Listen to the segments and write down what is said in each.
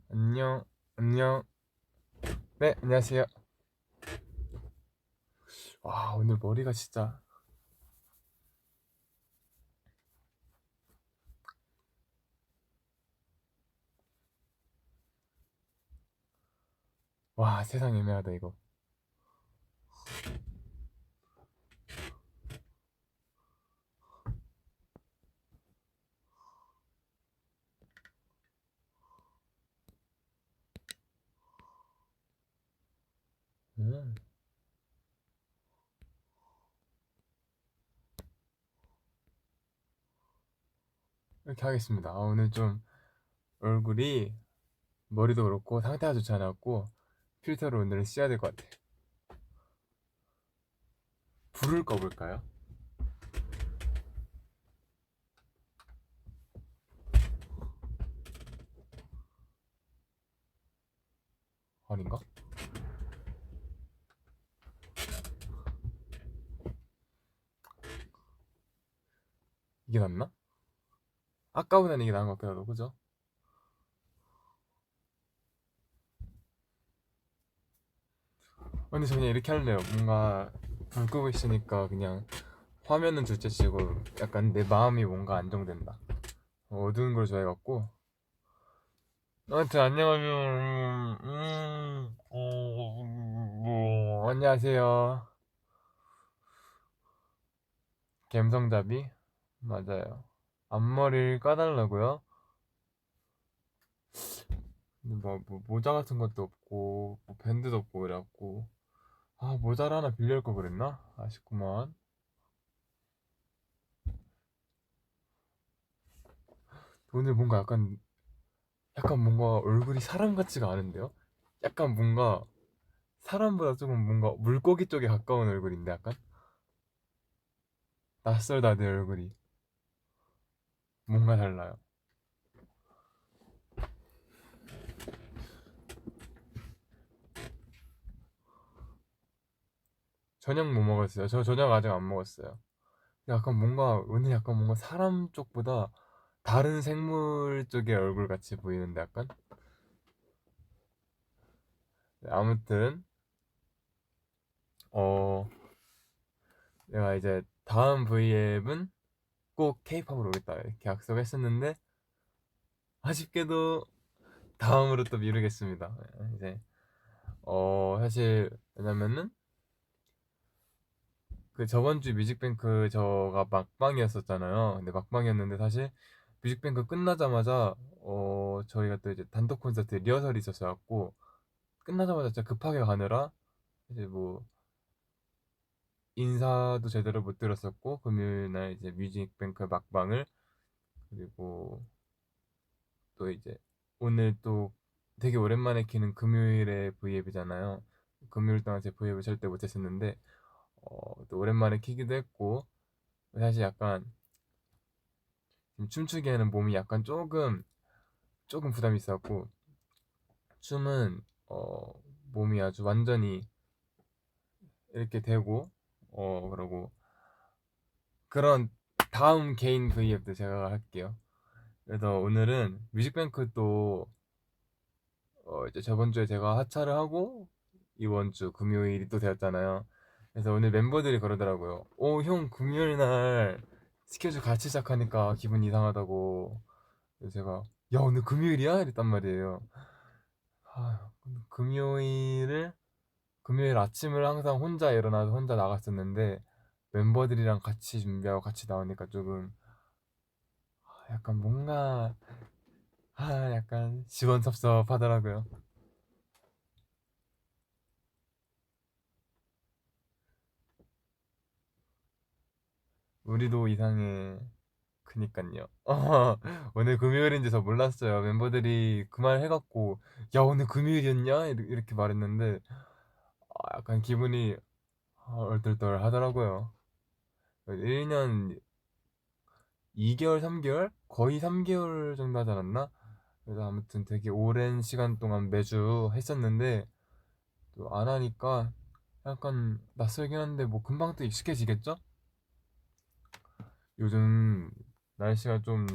안녕, 안녕. 네, 안녕하세요. 와, 오늘 머리가 진짜. 와, 세상 애매하다, 이거. 음, 이렇게 하겠습니다. 오늘 좀 얼굴이, 머리도 그렇고, 상태가 좋지 않았고, 필터를 오늘은 써야 될 것 같아. 불을 꺼볼까요? 아닌가? 이게 낫나? 아까보다는 이게 나은 것 같기도 하고, 그죠? 근데 저 그냥 이렇게 할래요. 뭔가, 불 끄고 있으니까 그냥, 화면은 둘째치고, 약간 내 마음이 뭔가 안정된다. 어두운 걸 좋아해갖고, 안녕하세요. 안녕하세요. 갬성잡이? 맞아요. 앞머리를 까달라고요? 근데 뭐 모자 같은 것도 없고, 뭐 밴드도 없고, 그래갖고. 모자를 하나 빌릴 걸 그랬나? 아쉽구만. 오늘 뭔가 약간 뭔가 얼굴이 사람 같지가 않은데요? 약간 뭔가 사람보다 조금 뭔가 물고기 쪽에 가까운 얼굴인데, 약간? 낯설다, 내 얼굴이. 뭔가 달라요. 저녁 뭐 먹었어요? 저 저녁 아직 안 먹었어요. 약간 뭔가 오늘 약간 뭔가 사람 쪽보다 다른 생물 쪽의 얼굴 같이 보이는데 약간. 네, 아무튼 어 내가 이제 다음 V앱은 꼭 K-팝으로 오겠다 이렇게 약속했었는데 아쉽게도 다음으로 또 미루겠습니다. 이제 사실 왜냐면은 그 저번 주 뮤직뱅크 저가 막방이었었잖아요. 근데 막방이었는데 사실 뮤직뱅크 끝나자마자 저희가 또 이제 단독 콘서트 리허설이 있었어갖고 끝나자마자 진짜 급하게 가느라 이제 뭐 인사도 제대로 못 들었었고 금요일 날 이제 뮤직뱅크 막방을 그리고 또 이제 오늘 또 되게 오랜만에 키는 금요일에 V앱이잖아요. 금요일 동안 제 V앱을 절대 못했었는데 또 오랜만에 키기도 했고 사실 약간 지금 춤추기에는 몸이 약간 조금 부담이 있었고 춤은 몸이 아주 완전히 이렇게 되고 그러고 그런 다음 개인 V앱도 제가 할게요. 그래서 오늘은 뮤직뱅크 또 이제 저번 주에 제가 하차를 하고 이번 주 금요일이 또 되었잖아요. 그래서 오늘 멤버들이 그러더라고요. 형 금요일 날 스케줄 같이 시작하니까 기분 이상하다고. 그래서 제가 야 오늘 금요일이야? 이랬단 말이에요. 금요일을 금요일 아침을 항상 혼자 일어나서 혼자 나갔었는데 멤버들이랑 같이 준비하고 같이 나오니까 조금 약간 뭔가 약간 시원섭섭하더라고요. 우리도 이상해. 그니깐요. 오늘 금요일인지 저 몰랐어요. 멤버들이 그 말 해갖고 야 오늘 금요일이었냐? 이렇게 말했는데 약간 기분이 얼떨떨 하더라고요. 1년 2개월, 3개월? 거의 3개월 정도 하지 않았나? 그래서 아무튼 되게 오랜 시간 동안 매주 했었는데 또 안 하니까 약간 낯설긴 한데 뭐 금방 또 익숙해지겠죠? 요즘 날씨가 좀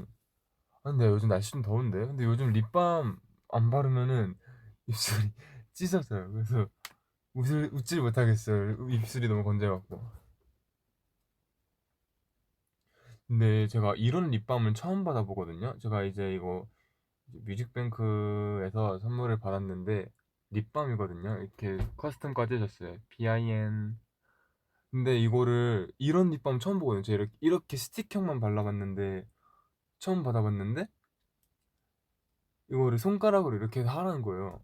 근데 요즘 날씨 좀 더운데? 근데 요즘 립밤 안 바르면은 입술이 찢어져요. 그래서 웃질 못하겠어요. 입술이 너무 건조해갖고. 근데 제가 이런 립밤을 처음 받아보거든요. 제가 이제 이거 뮤직뱅크에서 선물을 받았는데 립밤이거든요. 이렇게 커스텀까지 해줬어요. BIN. 근데 이거를 이런 립밤 처음 보거든요. 제가 이렇게 스틱형만 발라봤는데 처음 받아봤는데 이거를 손가락으로 이렇게 하라는 거예요.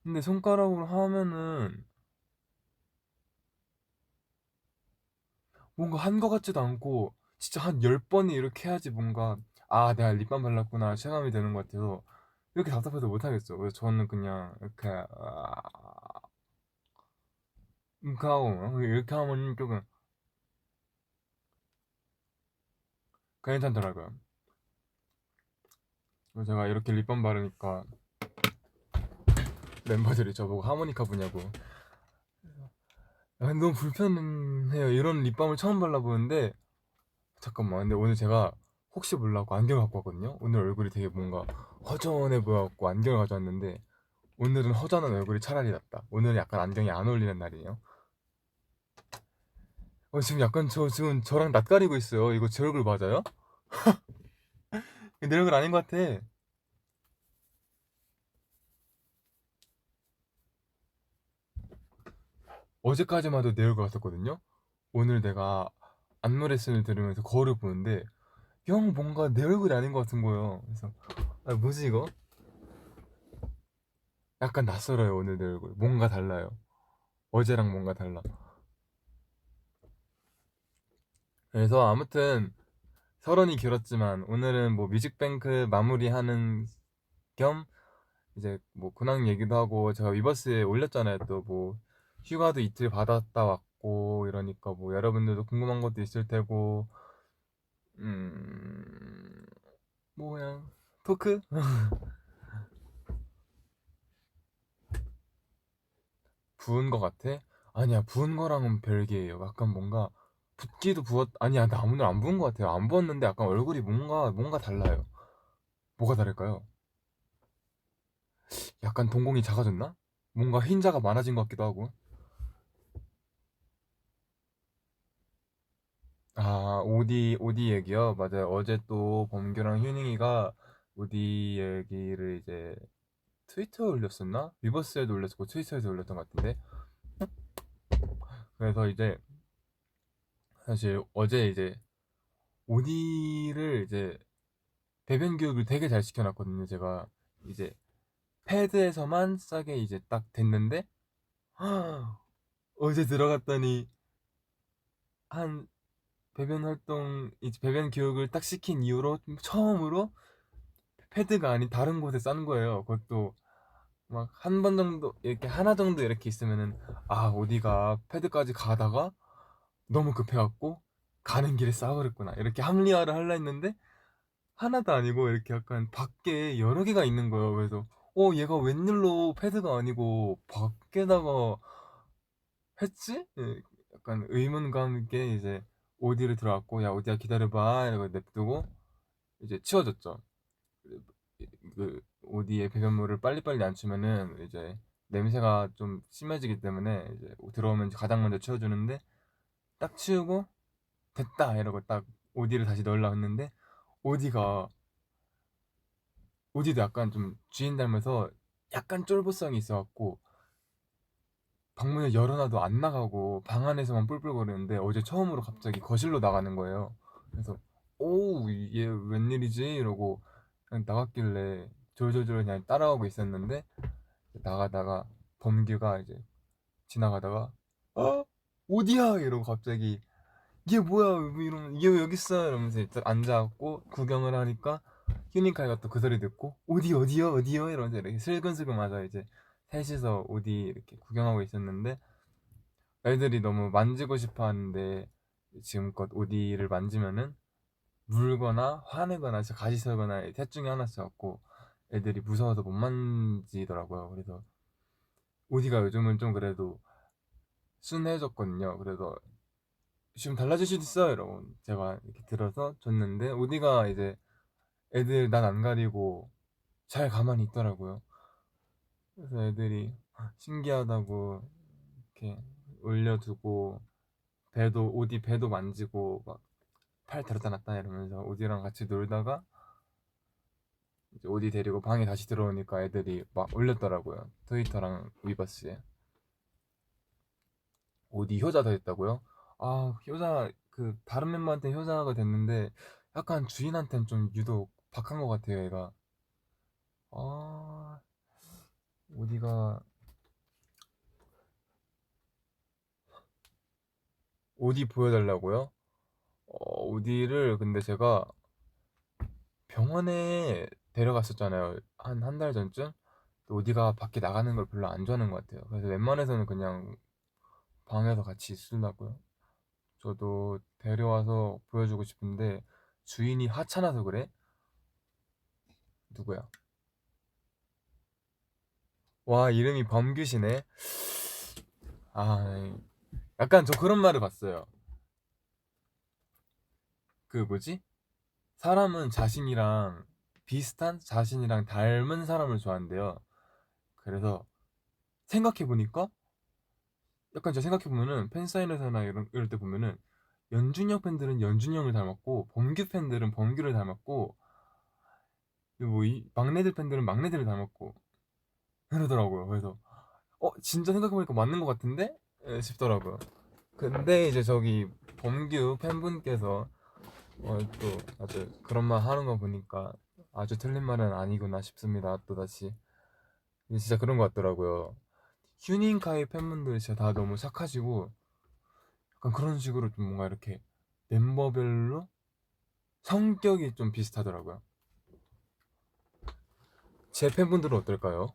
근데 손가락으로 하면은 뭔가 한 거 같지도 않고 진짜 한 10번이 이렇게 해야지 뭔가 아 내가 립밤 발랐구나 체감이 되는 것 같아서 이렇게 답답해서 못하겠어. 그래서 저는 그냥 이렇게 이렇게 하고 이렇게 하면 조금 괜찮더라고요. 그래서 제가 이렇게 립밤 바르니까 멤버들이 저보고 하모니카 부냐고 너무 불편해요. 이런 립밤을 처음 발라보는데 잠깐만 근데 오늘 제가 혹시 몰라고 안경을 갖고 왔거든요. 오늘 얼굴이 되게 뭔가 허전해 보여갖고 안경을 가져왔는데 오늘은 허전한 얼굴이 차라리 낫다. 오늘은 약간 안경이 안 어울리는 날이에요. 지금 약간 지금 저랑 낯가리고 있어요. 이거 제 얼굴 맞아요? 내 얼굴 아닌 것 같아. 어제까지만 해도 내 얼굴 같았거든요. 오늘 내가 안무 레슨을 들으면서 거울을 보는데 형 뭔가 내 얼굴이 아닌 것 같은 거예요. 그래서 아 뭐지 이거? 약간 낯설어요 오늘 내 얼굴. 뭔가 달라요. 어제랑 뭔가 달라. 그래서 아무튼 서론이 길었지만 오늘은 뭐 뮤직뱅크 마무리하는 겸 이제 뭐 근황 얘기도 하고 제가 위버스에 올렸잖아요. 또 뭐 휴가도 이틀 받았다 왔고 이러니까 뭐 여러분들도 궁금한 것도 있을 테고 음... 뭐 그냥 토크? 부은 거 같아? 아니야 부은 거랑은 별개예요. 약간 뭔가 붓기도 부었 아니야 나 오늘 안 부은 거 같아요. 안 부었는데 약간 얼굴이 뭔가 달라요. 뭐가 다를까요? 약간 동공이 작아졌나? 뭔가 흰자가 많아진 것 같기도 하고. 아, 오디 얘기요? 맞아요. 어제 또 범규랑 휴닝이가 오디 얘기를 이제 트위터에 올렸었나? 위버스에도 올렸었고 트위터에도 올렸던 것 같은데. 그래서 이제 사실 어제 이제 오디를 이제 배변 교육을 되게 잘 시켜놨거든요. 제가 이제 패드에서만 싸게 이제 딱 됐는데 어제 들어갔더니 한 배변 활동 이제 배변 교육을 딱 시킨 이후로 처음으로 패드가 아닌 다른 곳에 싼 거예요. 그것도 막 한 번 정도 이렇게 하나 정도 이렇게 있으면은 아 어디가 패드까지 가다가 너무 급해갖고 가는 길에 싸버렸구나 이렇게 합리화를 하려 했는데 하나도 아니고 이렇게 약간 밖에 여러 개가 있는 거예요. 그래서 얘가 웬일로 패드가 아니고 밖에다가 했지? 예, 약간 의문감 있게 이제 오디를 들어왔고 야 오디야 기다려봐 이러고 냅두고 이제 치워줬죠. 그 오디에 배변물을 빨리빨리 안 치면은 이제 냄새가 좀 심해지기 때문에 이제 들어오면 가장 먼저 치워주는데 딱 치우고 됐다 이러고 딱 오디를 다시 넣으려고 했는데 오디가 오디도 약간 좀 주인 닮아서 약간 쫄보성이 있어갖고 방문을 열어놔도 안 나가고 방 안에서만 뿔뿔거리는데 어제 처음으로 갑자기 거실로 나가는 거예요. 그래서 오우 얘 웬일이지 이러고 그냥 나갔길래 졸졸졸 그냥 따라가고 있었는데 나가다가 범규가 이제 지나가다가 어디야 이러고 갑자기 이게 뭐야 뭐 이러면 얘 왜 여기 있어 이러면서 이제 앉아갖고 구경을 하니까 휴닝카이가 또 그 소리 듣고 어디요 이러면서 이렇게 슬근슬근 와서 이제 셋이서 어디 이렇게 구경하고 있었는데 애들이 너무 만지고 싶어 하는데 지금껏 오디를 만지면은 물거나 화내거나 진짜 가시 설거나 셋 중에 하나였고 애들이 무서워서 못 만지더라고요. 그래서 오디가 요즘은 좀 그래도 순해졌거든요. 그래서 지금 달라질 수도 있어요. 이러고 제가 이렇게 들어서 줬는데 오디가 이제 애들 난 안 가리고 잘 가만히 있더라고요. 그래서 애들이 신기하다고 이렇게 올려두고 배도 오디 배도 만지고 막 팔 들었다 놨다 이러면서 오디랑 같이 놀다가 이제 오디 데리고 방에 다시 들어오니까 애들이 막 올렸더라고요. 트위터랑 위버스에 오디 효자 됐다고요? 아 효자 그 다른 멤버한테 효자가 됐는데 약간 주인한테는 좀 유독 박한 것 같아요 얘가. 아 오디가 오디 보여달라고요? 오디를 근데 제가 병원에 데려갔었잖아요. 한 달 전쯤? 오디가 밖에 나가는 걸 별로 안 좋아하는 것 같아요. 그래서 웬만해서는 그냥 방에서 같이 있으려고요. 저도 데려와서 보여주고 싶은데 주인이 하찮아서 그래? 누구야? 와, 이름이 범규시네. 아, 약간 저 그런 말을 봤어요. 그 뭐지? 사람은 자신이랑 비슷한 자신이랑 닮은 사람을 좋아한대요. 그래서 생각해보니까 약간 제가 생각해보면은 팬사인회사나 이럴 때 보면은 연준형 팬들은 연준형을 닮았고 범규 팬들은 범규를 닮았고 그리고 뭐이 막내들 팬들은 막내들을 닮았고 그러더라고요. 그래서 진짜 생각해보니까 맞는 것 같은데 싶더라고요. 근데 이제 저기 범규 팬분께서 또 아주 그런 말 하는 거 보니까 아주 틀린 말은 아니구나 싶습니다. 또 다시 진짜 그런 것 같더라고요. 휴닝카이 팬분들 진짜 다 너무 착하시고 약간 그런 식으로 좀 뭔가 이렇게 멤버별로 성격이 좀 비슷하더라고요. 제 팬분들은 어떨까요?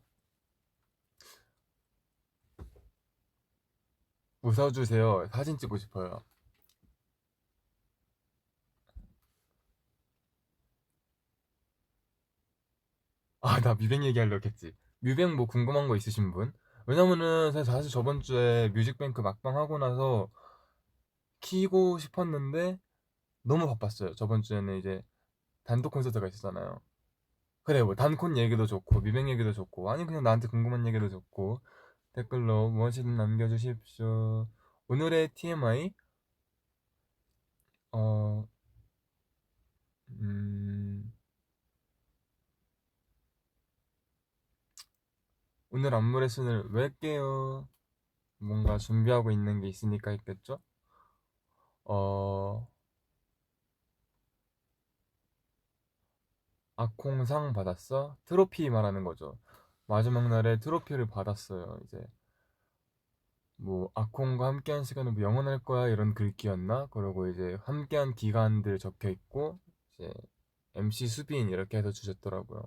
웃어주세요. 사진 찍고 싶어요. 아, 나 뮤뱅 얘기하려고 했지. 뮤뱅 뭐 궁금한 거 있으신 분? 왜냐면은 사실 저번 주에 뮤직뱅크 막방 하고 나서 키고 싶었는데 너무 바빴어요. 저번 주에는 이제 단독 콘서트가 있었잖아요. 그래, 뭐 단콘 얘기도 좋고 뮤뱅 얘기도 좋고 아니 그냥 나한테 궁금한 얘기도 좋고 댓글로 무엇이든 남겨주십시오. 오늘의 TMI 어 음, 오늘 안무 레슨을 왜 깨요? 뭔가 준비하고 있는 게 있으니까 있겠죠? 어, 아콩상 받았어? 트로피 말하는 거죠. 마지막 날에 트로피를 받았어요. 이제 뭐 아콩과 함께한 시간은 뭐 영원할 거야 이런 글귀였나? 그리고 이제 함께한 기간들 적혀 있고 이제 MC 수빈 이렇게 해서 주셨더라고요.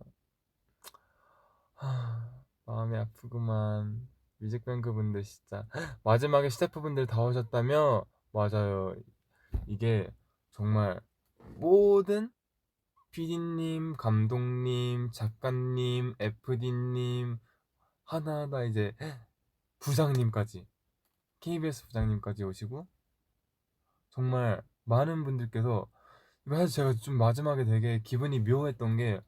마음이 아프구만. 뮤직뱅크 분들 진짜 마지막에 스태프분들 다 오셨다며? 맞아요. 이게 정말 모든 PD님, 감독님, 작가님, FD님 하나하나 이제 부장님까지 KBS 부장님까지 오시고 정말 많은 분들께서 이거 사실 제가 좀 마지막에 되게 기분이 묘했던 게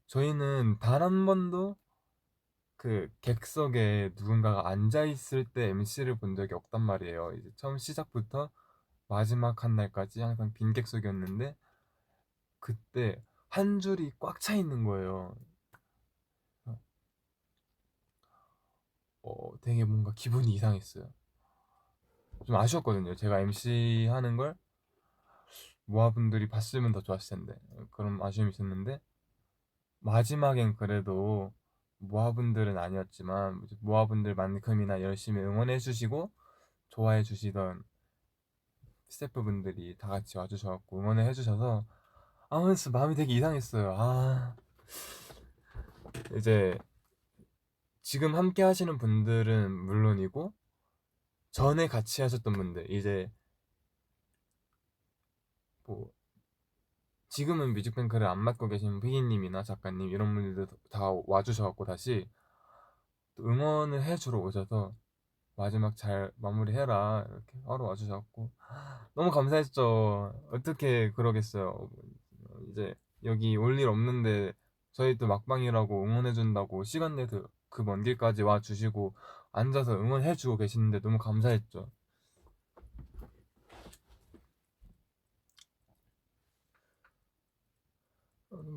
저희는 단 한 번도 그 객석에 누군가가 앉아 있을 때 MC를 본 적이 없단 말이에요. 이제 처음 시작부터 마지막 한 날까지 항상 빈 객석이었는데 그때 한 줄이 꽉 차 있는 거예요. 되게 뭔가 기분이 이상했어요. 좀 아쉬웠거든요. 제가 MC 하는 걸 모아분들이 봤으면 더 좋았을 텐데 그런 아쉬움이 있었는데 마지막엔 그래도 모아분들은 아니었지만 모아분들만큼이나 열심히 응원해주시고 좋아해주시던 스태프분들이 다 같이 와주셔갖고 응원을 해주셔서 아무래도 마음이 되게 이상했어요. 이제 지금 함께 하시는 분들은 물론이고 전에 같이 하셨던 분들 이제 뭐 지금은 뮤직뱅크를 안 맡고 계신 피디님이나 작가님 이런 분들도 다 와주셔갖고 다시 또 응원을 해주러 오셔서 마지막 잘 마무리해라 이렇게 하러 와주셔갖고 너무 감사했죠. 어떻게 그러겠어요. 이제 여기 올 일 없는데 저희 또 막방이라고 응원해준다고 시간 내서 그 먼 길까지 와주시고 앉아서 응원해주고 계시는데 너무 감사했죠.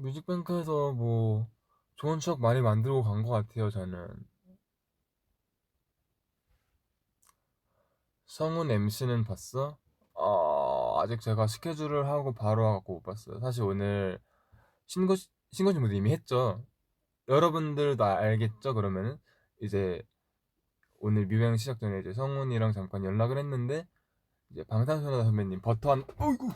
뮤직뱅크에서 뭐 좋은 추억 많이 만들고 간 것 같아요, 저는. 성훈 MC는 봤어? 아직 제가 스케줄을 하고 바로 와갖고 못 봤어요. 사실 오늘 신고, 신고지 무대 이미 했죠. 여러분들도 알겠죠, 그러면은? 이제 오늘 뮤뱅 시작 전에 이제 성훈이랑 잠깐 연락을 했는데, 이제 방탄소년단 선배님 어이구!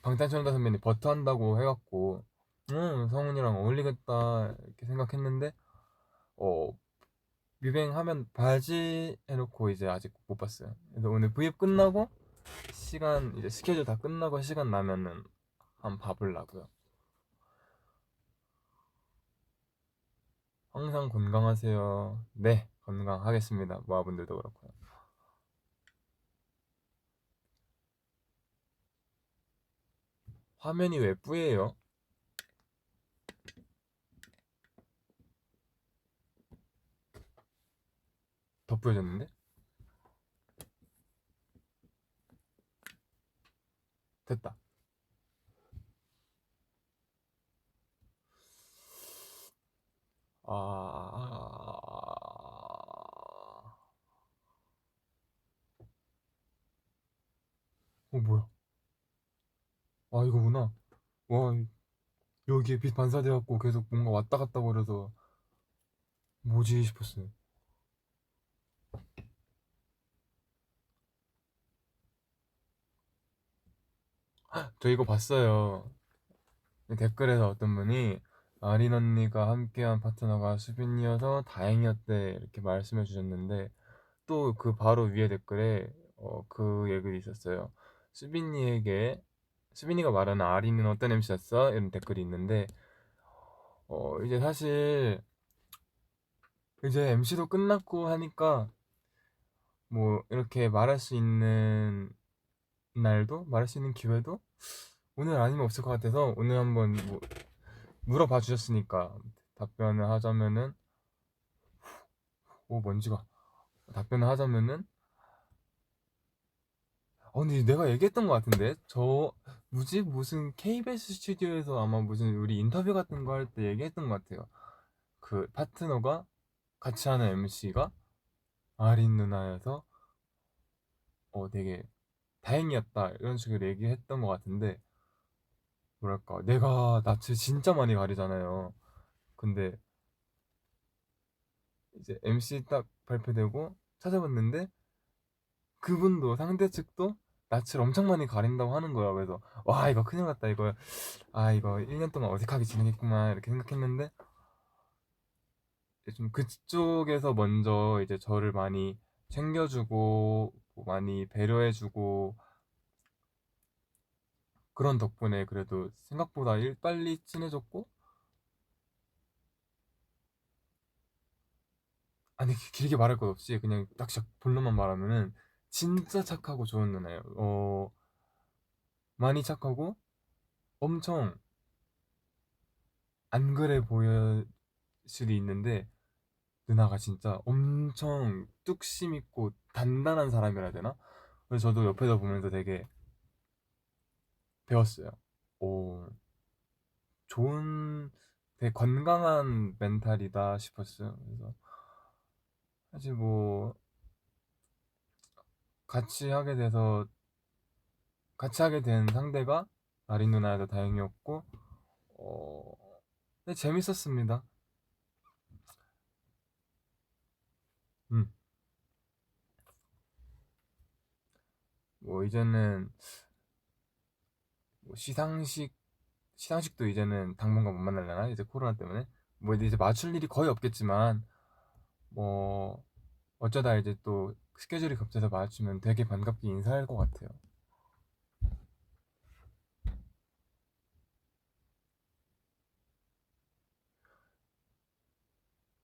방탄소년단 선배님 버터한다고 해갖고, 성훈이랑 어울리겠다, 이렇게 생각했는데, 어, 뮤뱅 하면 봐야지 해놓고 이제 아직 못 봤어요. 그래서 오늘 V앱 끝나고 시간 이제 스케줄 다 끝나고 시간 나면은 한번 봐보려고요. 항상 건강하세요. 네, 건강하겠습니다. 모아분들도 그렇고요. 화면이 왜 뿌예요? 더 뿌여졌는데? 됐다. 뭐야? 이거구나. 와, 여기에 빛 반사돼갖고 계속 뭔가 왔다 갔다 거려서 뭐지 싶었어요. 저 이거 봤어요. 댓글에서 어떤 분이 아린 언니가 함께한 파트너가 수빈이어서 다행이었대 이렇게 말씀해 주셨는데 또 그 바로 위에 댓글에 그 얘기도 있었어요. 수빈이에게 수빈이가 말하는 아린은 어떤 MC였어? 이런 댓글이 있는데 이제 사실 이제 MC도 끝났고 하니까 뭐 이렇게 말할 수 있는 날도 말할 수 있는 기회도 오늘 아니면 없을 것 같아서 오늘 한번 뭐 물어봐 주셨으니까 답변을 하자면은 먼지가 답변을 하자면은 근데 내가 얘기했던 것 같은데 저 무슨 KBS 스튜디오에서 아마 무슨 우리 인터뷰 같은 거 할 때 얘기했던 것 같아요. 그 파트너가 같이 하는 MC가 아린 누나여서 되게 다행이었다 이런 식으로 얘기했던 것 같은데 뭐랄까 내가 낯을 진짜 많이 가리잖아요. 근데 이제 MC 딱 발표되고 찾아봤는데 그분도 상대 측도 낯을 엄청 많이 가린다고 하는 거야. 그래서 와 이거 큰일 났다 이거. 이거 1년 동안 어색하게 지내겠구만 이렇게 생각했는데 좀 그쪽에서 먼저 이제 저를 많이 챙겨주고 뭐 많이 배려해주고 그런 덕분에 그래도 생각보다 빨리 친해졌고 아니 길게 말할 것 없이 그냥 딱 본론만 말하면은 진짜 착하고 좋은 누나예요. 많이 착하고 엄청 안 그래 보일 수도 있는데 누나가 진짜 엄청 뚝심 있고 단단한 사람이라 해야 되나? 그래서 저도 옆에서 보면서 되게 배웠어요. 오, 되게 건강한 멘탈이다 싶었어요. 그래서 사실 뭐 같이 하게 돼서 같이 하게 된 상대가 아린 누나여서 다행이었고, 어, 근데 재밌었습니다. 음, 뭐 이제는 뭐 시상식도 이제는 당분간 못 만나려나? 이제 코로나 때문에 뭐 이제 맞출 일이 거의 없겠지만 뭐 어쩌다 이제 또 스케줄이 겹쳐서 마주치면 되게 반갑게 인사할 것 같아요.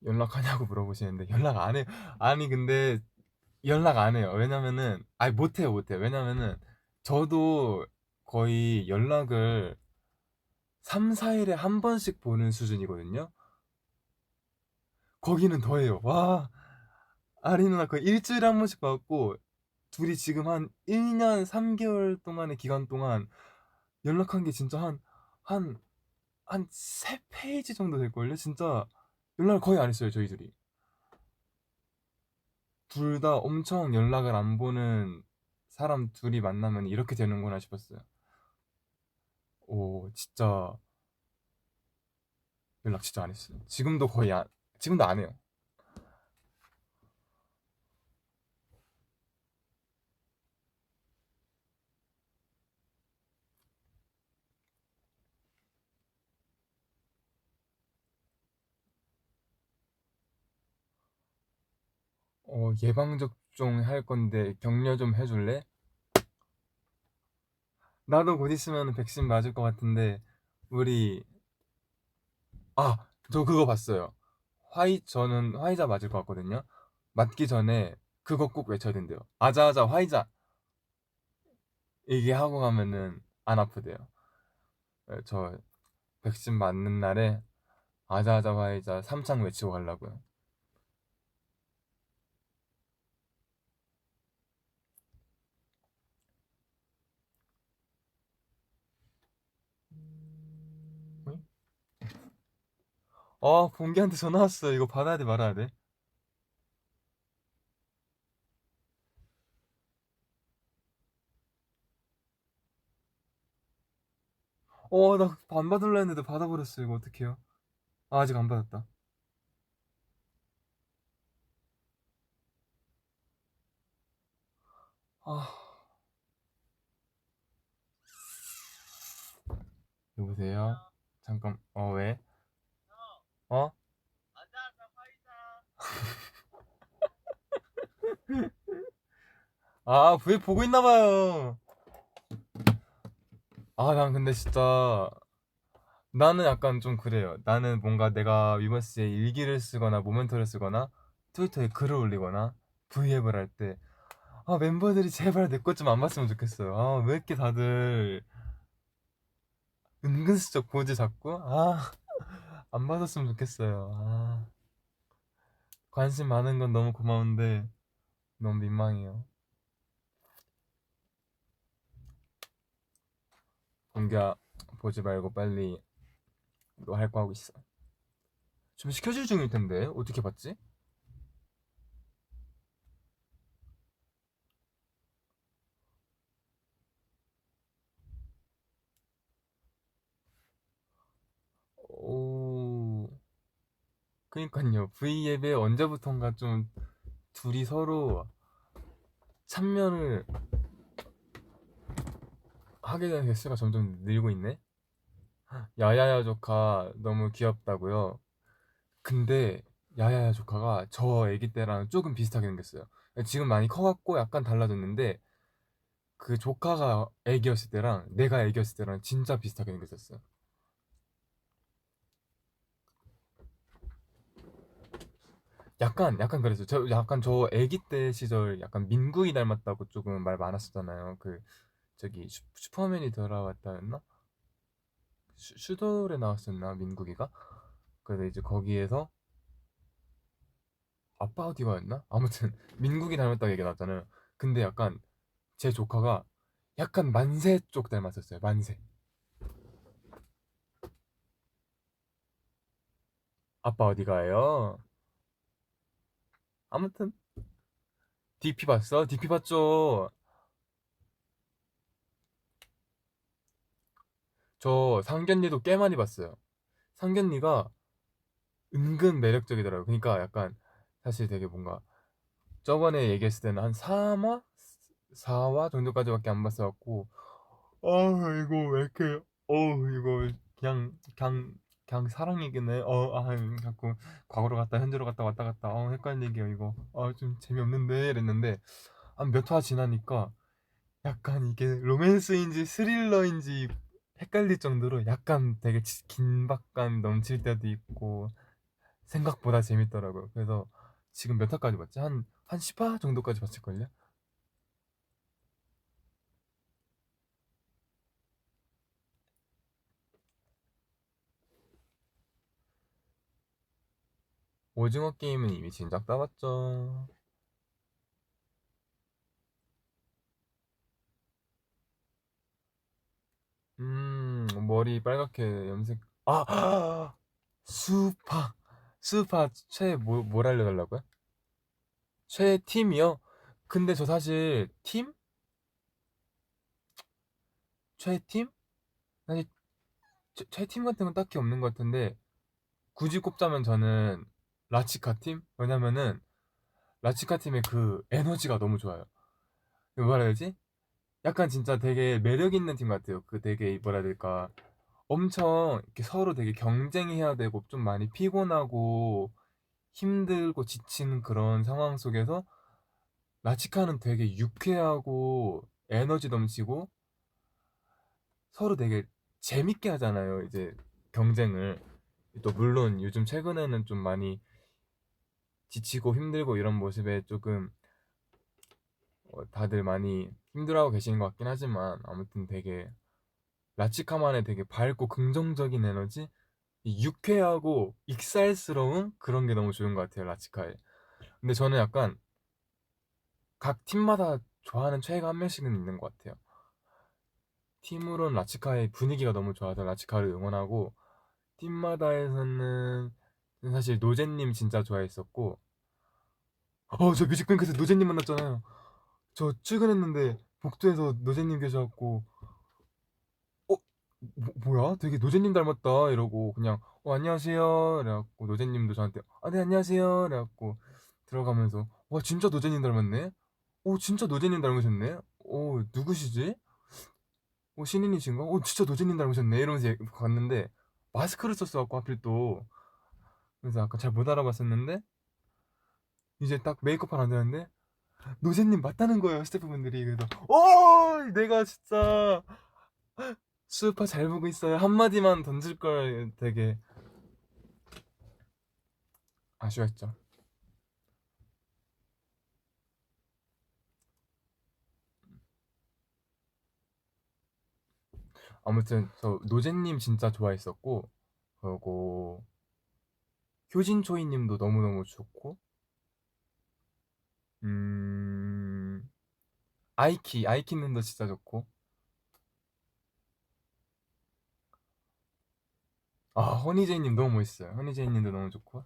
연락하냐고 물어보시는데 연락 안 해요. 아니 근데 연락 안 해요. 왜냐면은 못 해요. 왜냐면은 저도 거의 연락을 3, 4일에 한 번씩 보는 수준이거든요. 거기는 더해요. 와, 아리 누나 거의 일주일에 한 번씩 받고, 둘이 지금 한 1년 3개월 동안의 기간 동안 연락한 게 진짜 한, 한 3페이지 정도 될걸요? 진짜 연락을 거의 안 했어요, 저희 둘이. 둘 다 엄청 연락을 안 보는 사람 둘이 만나면 이렇게 되는구나 싶었어요. 오, 진짜 연락 진짜 안 했어요. 지금도 안 해요. 예방접종 할 건데 격려 좀 해줄래? 나도 곧 있으면 백신 맞을 것 같은데, 우리, 아, 저 그거 봤어요. 저는 화이자 맞을 것 같거든요. 맞기 전에 그거 꼭 외쳐야 된대요. 아자아자 화이자! 이게 하고 가면은 안 아프대요. 저 백신 맞는 날에 아자아자 화이자 3창 외치고 가려고요. 응? 봉기한테 전화 왔어요. 이거 받아야 돼, 말아야 돼? 나 안 받을라 했는데 받아버렸어. 이거 어떡해요? 아직 안 받았다. 아, 여보세요? 잠깐, 왜? 어? 왜 보고 있나 봐요. 난 근데 진짜, 나는 약간 좀 그래요. 나는 뭔가 내가 위버스에 일기를 쓰거나 모멘터를 쓰거나 트위터에 글을 올리거나 브이앱을 할 때, 멤버들이 제발 내 것 좀 안 봤으면 좋겠어요. 왜 이렇게 다들 은근슬쩍 보지 자꾸? 안 받았으면 좋겠어요. 관심 많은 건 너무 고마운데 너무 민망해요. 공기야, 보지 말고 빨리 너 할 거 하고 있어. 좀 시켜줄 중일 텐데 어떻게 봤지? 오, 그니까요. V앱에 언제부턴가 좀 둘이 서로 참여를 하게 되는 개수가 점점 늘고 있네. 야야야 조카 너무 귀엽다고요. 근데 야야야 조카가 저 애기 때랑 조금 비슷하게 생겼어요. 지금 많이 커갖고 약간 달라졌는데, 그 조카가 애기였을 때랑 내가 애기였을 때랑 진짜 비슷하게 생겼었어요. 약간 그랬어요. 저 애기 때 시절 약간 민국이 닮았다고 조금 말 많았었잖아요. 저기 슈퍼맨이 돌아왔다였나? 슈돌에 나왔었나 민국이가? 그래서 이제 거기에서 아빠 어디가였나? 아무튼 민국이 닮았다고 얘기 나왔잖아요. 근데 약간 제 조카가 약간 만세 쪽 닮았었어요. 만세. 아빠 어디가요? 아무튼 DP 봤어? DP 봤죠? 저 상견니도 꽤 많이 봤어요. 상견니가 은근 매력적이더라고요. 그러니까 약간 사실 되게 뭔가 저번에 얘기했을 때는 한 3화? 4화 정도까지밖에 안 봤어갖고, 이거 왜 이렇게, 이거 그냥 사랑이겠네. 자꾸 과거로 갔다 현재로 갔다 왔다 갔다, 헷갈리게요, 이거. 좀 재미없는데, 이랬는데, 한 몇 화 지나니까 약간 이게 로맨스인지 스릴러인지 헷갈릴 정도로 약간 되게 긴박감 넘칠 때도 있고, 생각보다 재밌더라고요. 그래서 지금 몇 화까지 봤지? 한 10화 정도까지 봤을걸요? 오징어 게임은 이미 진작 따봤죠. 머리 빨갛게 염색. 아! 수파. 수파 최애 뭘 알려달라고요? 최애 팀이요? 근데 저 사실 팀? 최애 팀? 사실 최애 팀 같은 건 딱히 없는 것 같은데 굳이 꼽자면 저는 라치카 팀? 왜냐면은 라치카 팀의 그 에너지가 너무 좋아요. 뭐라 해야 되지? 약간 진짜 되게 매력 있는 팀 같아요. 그 되게 뭐라 해야 될까? 엄청 이렇게 서로 되게 경쟁해야 되고 좀 많이 피곤하고 힘들고 지치는 그런 상황 속에서 라치카는 되게 유쾌하고 에너지 넘치고 서로 되게 재밌게 하잖아요. 이제 경쟁을. 또 물론 요즘 최근에는 좀 많이 지치고 힘들고 이런 모습에 조금 다들 많이 힘들어하고 계시는 것 같긴 하지만 아무튼 되게 라치카만의 되게 밝고 긍정적인 에너지, 이 유쾌하고 익살스러운 그런 게 너무 좋은 것 같아요, 라치카에. 근데 저는 약간 각 팀마다 좋아하는 최애가 한 명씩은 있는 것 같아요. 팀으로는 라치카의 분위기가 너무 좋아서 라치카를 응원하고, 팀마다에서는 사실 노제님 진짜 좋아했었고, 저 뮤직뱅크에서 노제님 만났잖아요. 저 출근했는데 복도에서 노제님 계셔갖고, 뭐야? 되게 노제님 닮았다 이러고 그냥 안녕하세요 이래갖고 노제님도 저한테 네 안녕하세요 이래갖고 들어가면서 와 진짜 노제님 닮았네? 오 진짜 노제님 닮으셨네? 오 누구시지? 오 신인이신가? 오 진짜 노제님 닮으셨네 이러면서 갔는데 마스크를 썼어갖고 하필 또 그래서 아까 잘 못 알아봤었는데 이제 딱 메이크업 하러 앉았는데 노제님 맞다는 거예요 스태프분들이. 그래서 내가 진짜 수우파 잘 보고 있어요 한마디만 던질 걸 되게 아쉬웠죠. 아무튼 저 노제님 진짜 좋아했었고, 그리고 효진초이님도 너무너무 좋고, 아이키님도 진짜 좋고, 허니제이님 너무 멋있어요. 허니제이님도 너무 좋고,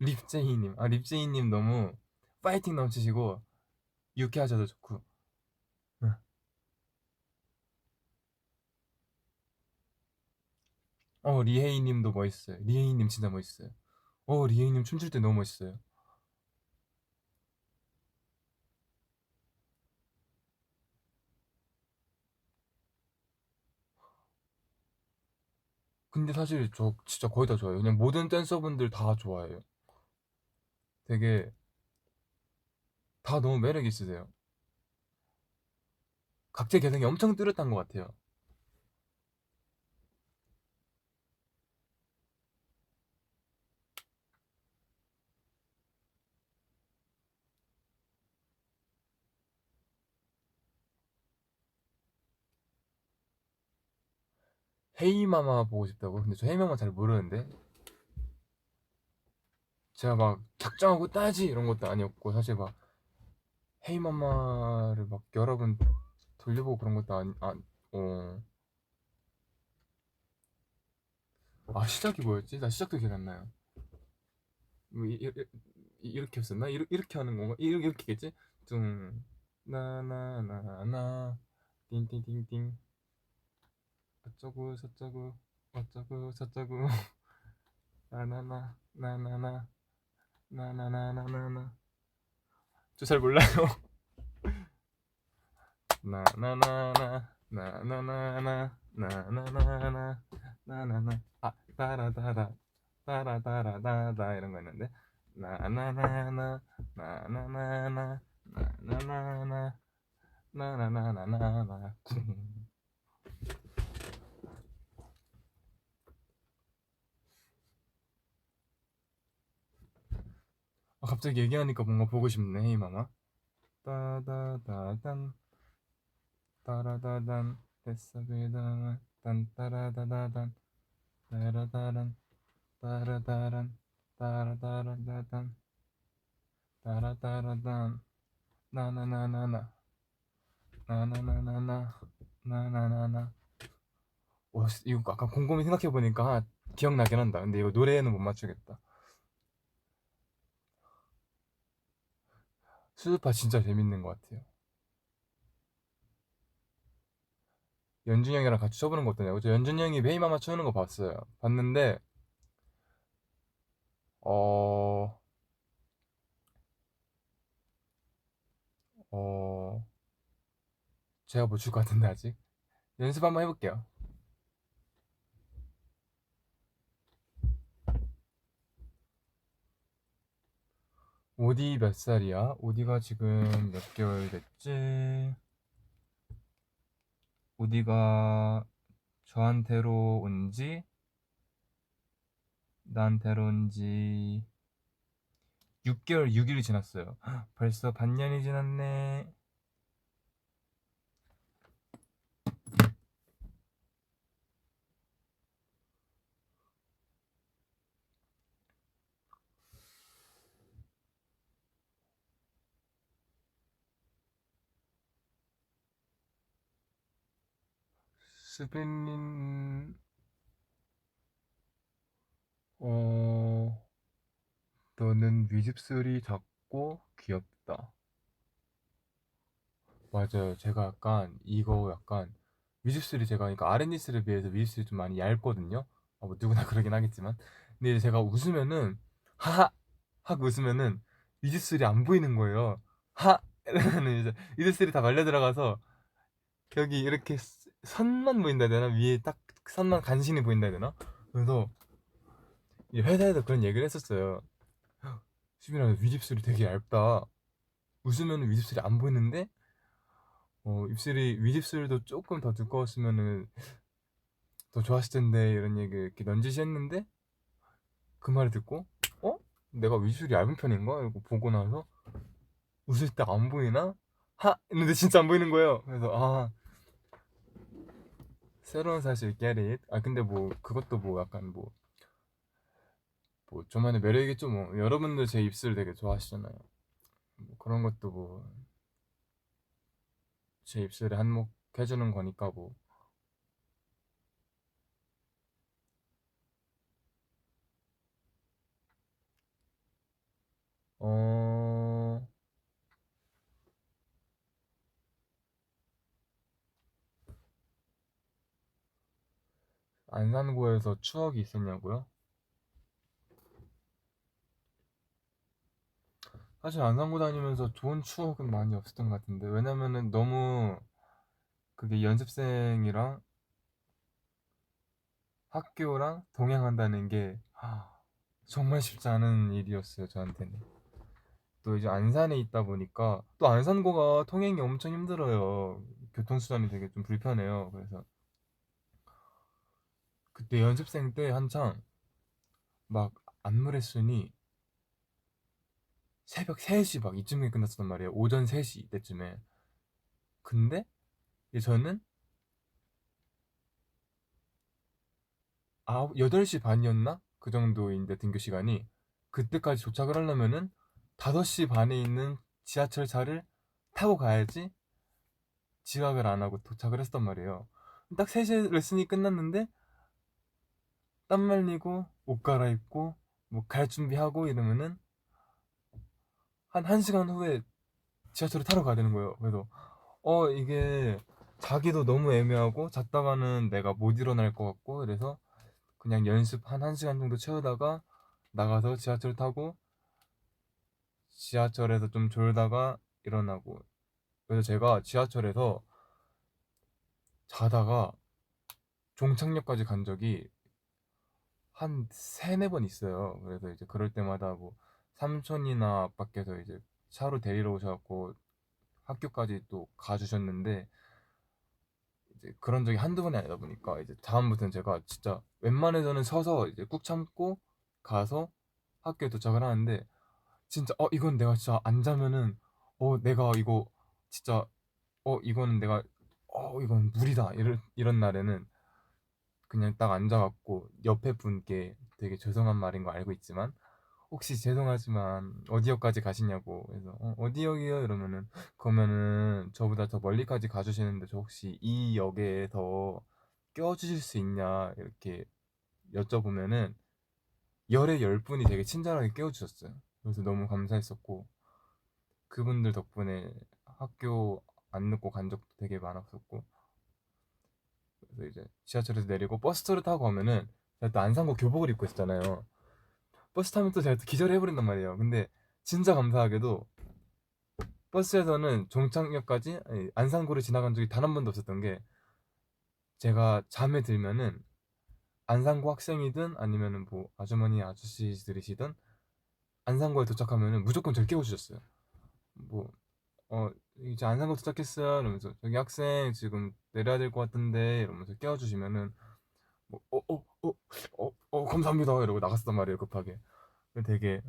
립제이님 너무 파이팅 넘치시고 유쾌하셔도 좋고, 응. 리헤이님도 멋있어요. 리헤이님 진짜 멋있어요. 리헤이님 춤출 때 너무 멋있어요. 근데 사실 저 진짜 거의 다 좋아해요. 그냥 모든 댄서분들 다 좋아해요. 되게 다 너무 매력 있으세요. 각자 개성이 엄청 뚜렷한 것 같아요. 헤이마마 보고 싶다고? 근데 저 헤이마마 잘 모르는데 제가 막 작정하고 따지 이런 것도 아니었고 사실 막 헤이마마를 막 여러 번 돌려보고 그런 것도 어. 시작이 뭐였지? 나 시작도 기억 안 나요. 뭐 이렇게 했었나? 이렇게 하는 건가? 이렇게겠지? 뚱 나나나나 띵띵띵띵 어쩌고 저쩌고 어쩌고 저쩌고 나나나 나나나 나나나나나나 저 잘 몰라요. 나나나나 나나나나 나나나나 나나나 따라따라 따라따라따라 이런 거 있는데 나나나나 나나나나 나나나나 나나나나나나 갑자기 얘기하니까 뭔가 보고 싶네 헤이마마. 따다다단 따라다단 뱃속에 단 딴따라다다단 따라다란 따라다란 따라다란다단 따라다라단 나나나나나 나나나나나 나나나나. 와 이거 아까 곰곰이 생각해보니까 기억나긴 한다. 근데 이거 노래는 못 맞추겠다. 수수파 진짜 재밌는 것 같아요. 연준이 형이랑 같이 쳐보는 거 어떠냐고. 저 연준이 형이 베이마마 쳐는 거 봤어요. 봤는데 어... 어... 제가 못 출 것 같은데 아직. 연습 한번 해볼게요. 오디 몇 살이야? 오디가 지금 몇 개월 됐지? 오디가 저한테로 나한테로 온 지 6개월 6일이 지났어요. 벌써 반년이 지났네. 수빈님, 어, 너는 윗입술이 작고 귀엽다. 맞아요. 제가 약간 이거 약간 윗입술이 제가 그러니까 아랫입술에 비해서 윗입술이 좀 많이 얇거든요. 뭐 누구나 그러긴 하겠지만. 근데 이제 제가 웃으면은 하하 하고 웃으면은 윗입술이 안 보이는 거예요. 하 이러면은 이제 윗입술이 다 말려 들어가서 여기 이렇게 선만 보인다 해야 되나? 위에 딱 선만 간신히 보인다 해야 되나? 그래서 이제 회사에서 그런 얘기를 했었어요. 수빈아 윗입술이 되게 얇다. 웃으면 윗입술이 안 보이는데 입술이 윗입술도 조금 더 두꺼웠으면은 더 좋았을 텐데 이런 얘기 이렇게 넌지시 했는데 그 말을 듣고 내가 윗입술이 얇은 편인가? 이러고 보고 나서 웃을 때 안 보이나? 하! 했는데 진짜 안 보이는 거예요. 그래서 새로운 사실 get it. 근데 뭐 그것도 뭐 약간 뭐 저만의 매력이겠죠 뭐. 여러분들 제 입술 되게 좋아하시잖아요. 뭐 그런 것도 뭐 제 입술에 한몫해주는 거니까 뭐. 어... 안산구에서 추억이 있었냐고요? 사실 안산구 다니면서 좋은 추억은 많이 없었던 것 같은데 왜냐면은 너무 그게 연습생이랑 학교랑 동행한다는 게 정말 쉽지 않은 일이었어요 저한테는. 또 이제 안산에 있다 보니까 또 안산고가 통행이 엄청 힘들어요. 교통수단이 되게 좀 불편해요. 그래서 그때 연습생 때 한창 막 안무 레슨이 새벽 3시 막 이쯤에 끝났었단 말이에요. 오전 3시 때쯤에. 근데 이제 저는 8시 반이었나? 그 정도인데 등교 시간이. 그때까지 도착을 하려면은 5시 반에 있는 지하철차를 타고 가야지 지각을 안 하고 도착을 했단 말이에요. 딱 3시에 레슨이 끝났는데 땀 말리고 옷 갈아입고 뭐 갈 준비하고 이러면은 한 1시간 후에 지하철을 타러 가야 되는 거예요. 그래서 이게 자기도 너무 애매하고 잤다가는 내가 못 일어날 것 같고 그래서 그냥 연습 한 1시간 정도 채우다가 나가서 지하철 타고 지하철에서 좀 졸다가 일어나고. 그래서 제가 지하철에서 자다가 종착역까지 간 적이 한 세네 번 있어요. 그래서 이제 그럴 때마다 뭐 삼촌이나 아빠께서 이제 차로 데리러 오셔갖고 학교까지 또 가주셨는데 이제 그런 적이 한두 번이 아니다 보니까 이제 다음부터는 제가 진짜 웬만해서는 서서 이제 꾹 참고 가서 학교에 도착을 하는데 진짜 이건 내가 진짜 안 자면은 내가 이거 진짜 이거는 내가 이건 무리다 이런 날에는 그냥 딱 앉아갖고 옆에 분께 되게 죄송한 말인 거 알고 있지만 혹시 죄송하지만 어디역까지 가시냐고. 그래서 어디역이요? 이러면은 그러면은 저보다 더 멀리까지 가주시는데 저 혹시 이 역에서 껴주실 수 있냐 이렇게 여쭤보면은 열의 열 분이 되게 친절하게 깨워주셨어요. 그래서 너무 감사했었고 그분들 덕분에 학교 안 늦고 간 적도 되게 많았었고. 그래서 이제 지하철에서 내리고 버스를 타고 가면은 제가 또 안산고 교복을 입고 있었잖아요. 버스 타면 또 제가 또 기절해버린단 말이에요. 근데 진짜 감사하게도 버스에서는 종착역까지 아니, 안산고를 지나간 적이 단 한 번도 없었던 게 제가 잠에 들면은 안산고 학생이든 아니면은 뭐 아주머니 아저씨들이시든 안산고에 도착하면은 무조건 저를 깨워주셨어요. 뭐 이제 안산고 도착했어요 이러면서 저기 학생 지금 내려야 될 것 같은데 이러면서 깨워주시면은 뭐 감사합니다 이러고 나갔단 말이에요 급하게. 되게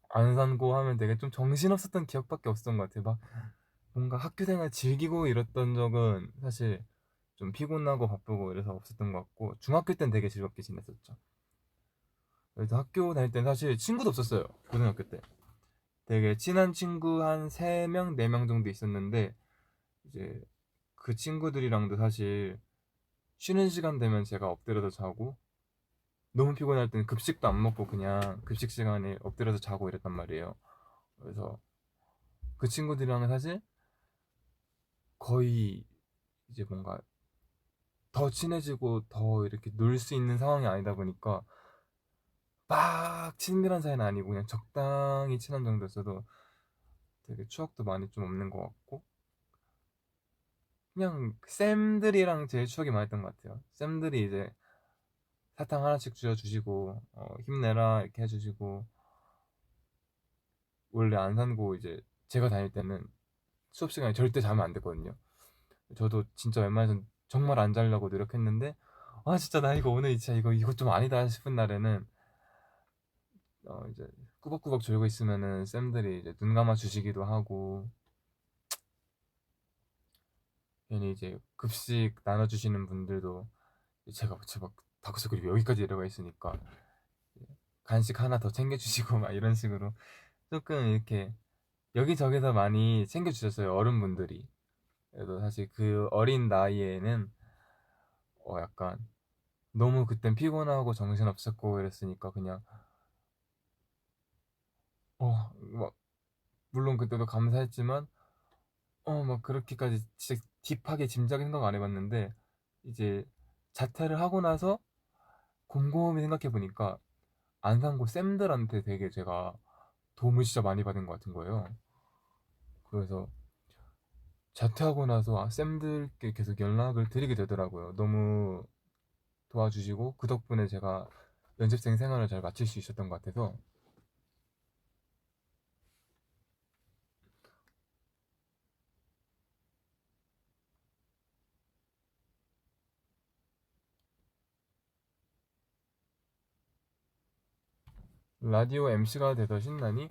안산고 하면 되게 좀 정신없었던 기억밖에 없었던 것 같아요. 막 뭔가 학교 생활 즐기고 이랬던 적은 사실 좀 피곤하고 바쁘고 이래서 없었던 것 같고 중학교 땐 되게 즐겁게 지냈었죠. 그래서 학교 다닐 땐 사실 친구도 없었어요. 고등학교 때 되게 친한 친구 한 3명, 4명 정도 있었는데 이제 그 친구들이랑도 사실 쉬는 시간 되면 제가 엎드려서 자고 너무 피곤할 때는 급식도 안 먹고 그냥 급식 시간에 엎드려서 자고 이랬단 말이에요. 그래서 그 친구들이랑은 사실 거의 이제 뭔가 더 친해지고 더 이렇게 놀 수 있는 상황이 아니다 보니까 막 친밀한 사이는 아니고 그냥 적당히 친한 정도였어도 되게 추억도 많이 좀 없는 것 같고 그냥 쌤들이랑 제일 추억이 많았던 것 같아요. 쌤들이 이제 사탕 하나씩 쥐어주시고 힘내라 이렇게 해주시고 원래 안산고 이제 제가 다닐 때는 수업 시간에 절대 자면 안 됐거든요. 저도 진짜 웬만해선 정말 안 자려고 노력했는데 진짜 나 이거 오늘 진짜 이거 좀 아니다 싶은 날에는 이제 꾸벅꾸벅 졸고 있으면은 쌤들이 이제 눈 감아 주시기도 하고 괜히 이제 급식 나눠주시는 분들도 제가 막 다크서클이 여기까지 내려가 있으니까 간식 하나 더 챙겨주시고 막 이런 식으로 조금 이렇게 여기저기서 많이 챙겨주셨어요 어른분들이. 그래도 사실 그 어린 나이에는 약간 너무 그땐 피곤하고 정신없었고 이랬으니까 그냥 막 물론 그때도 감사했지만 막 그렇게까지 진짜 딥하게 짐작의 생각 안 해봤는데 이제 자퇴를 하고 나서 곰곰이 생각해 보니까 안산고 쌤들한테 되게 제가 도움을 진짜 많이 받은 것 같은 거예요. 그래서 자퇴하고 나서 쌤들께 계속 연락을 드리게 되더라고요. 너무 도와주시고 그 덕분에 제가 연습생 생활을 잘 마칠 수 있었던 것 같아서. 라디오 MC가 되더 신나니?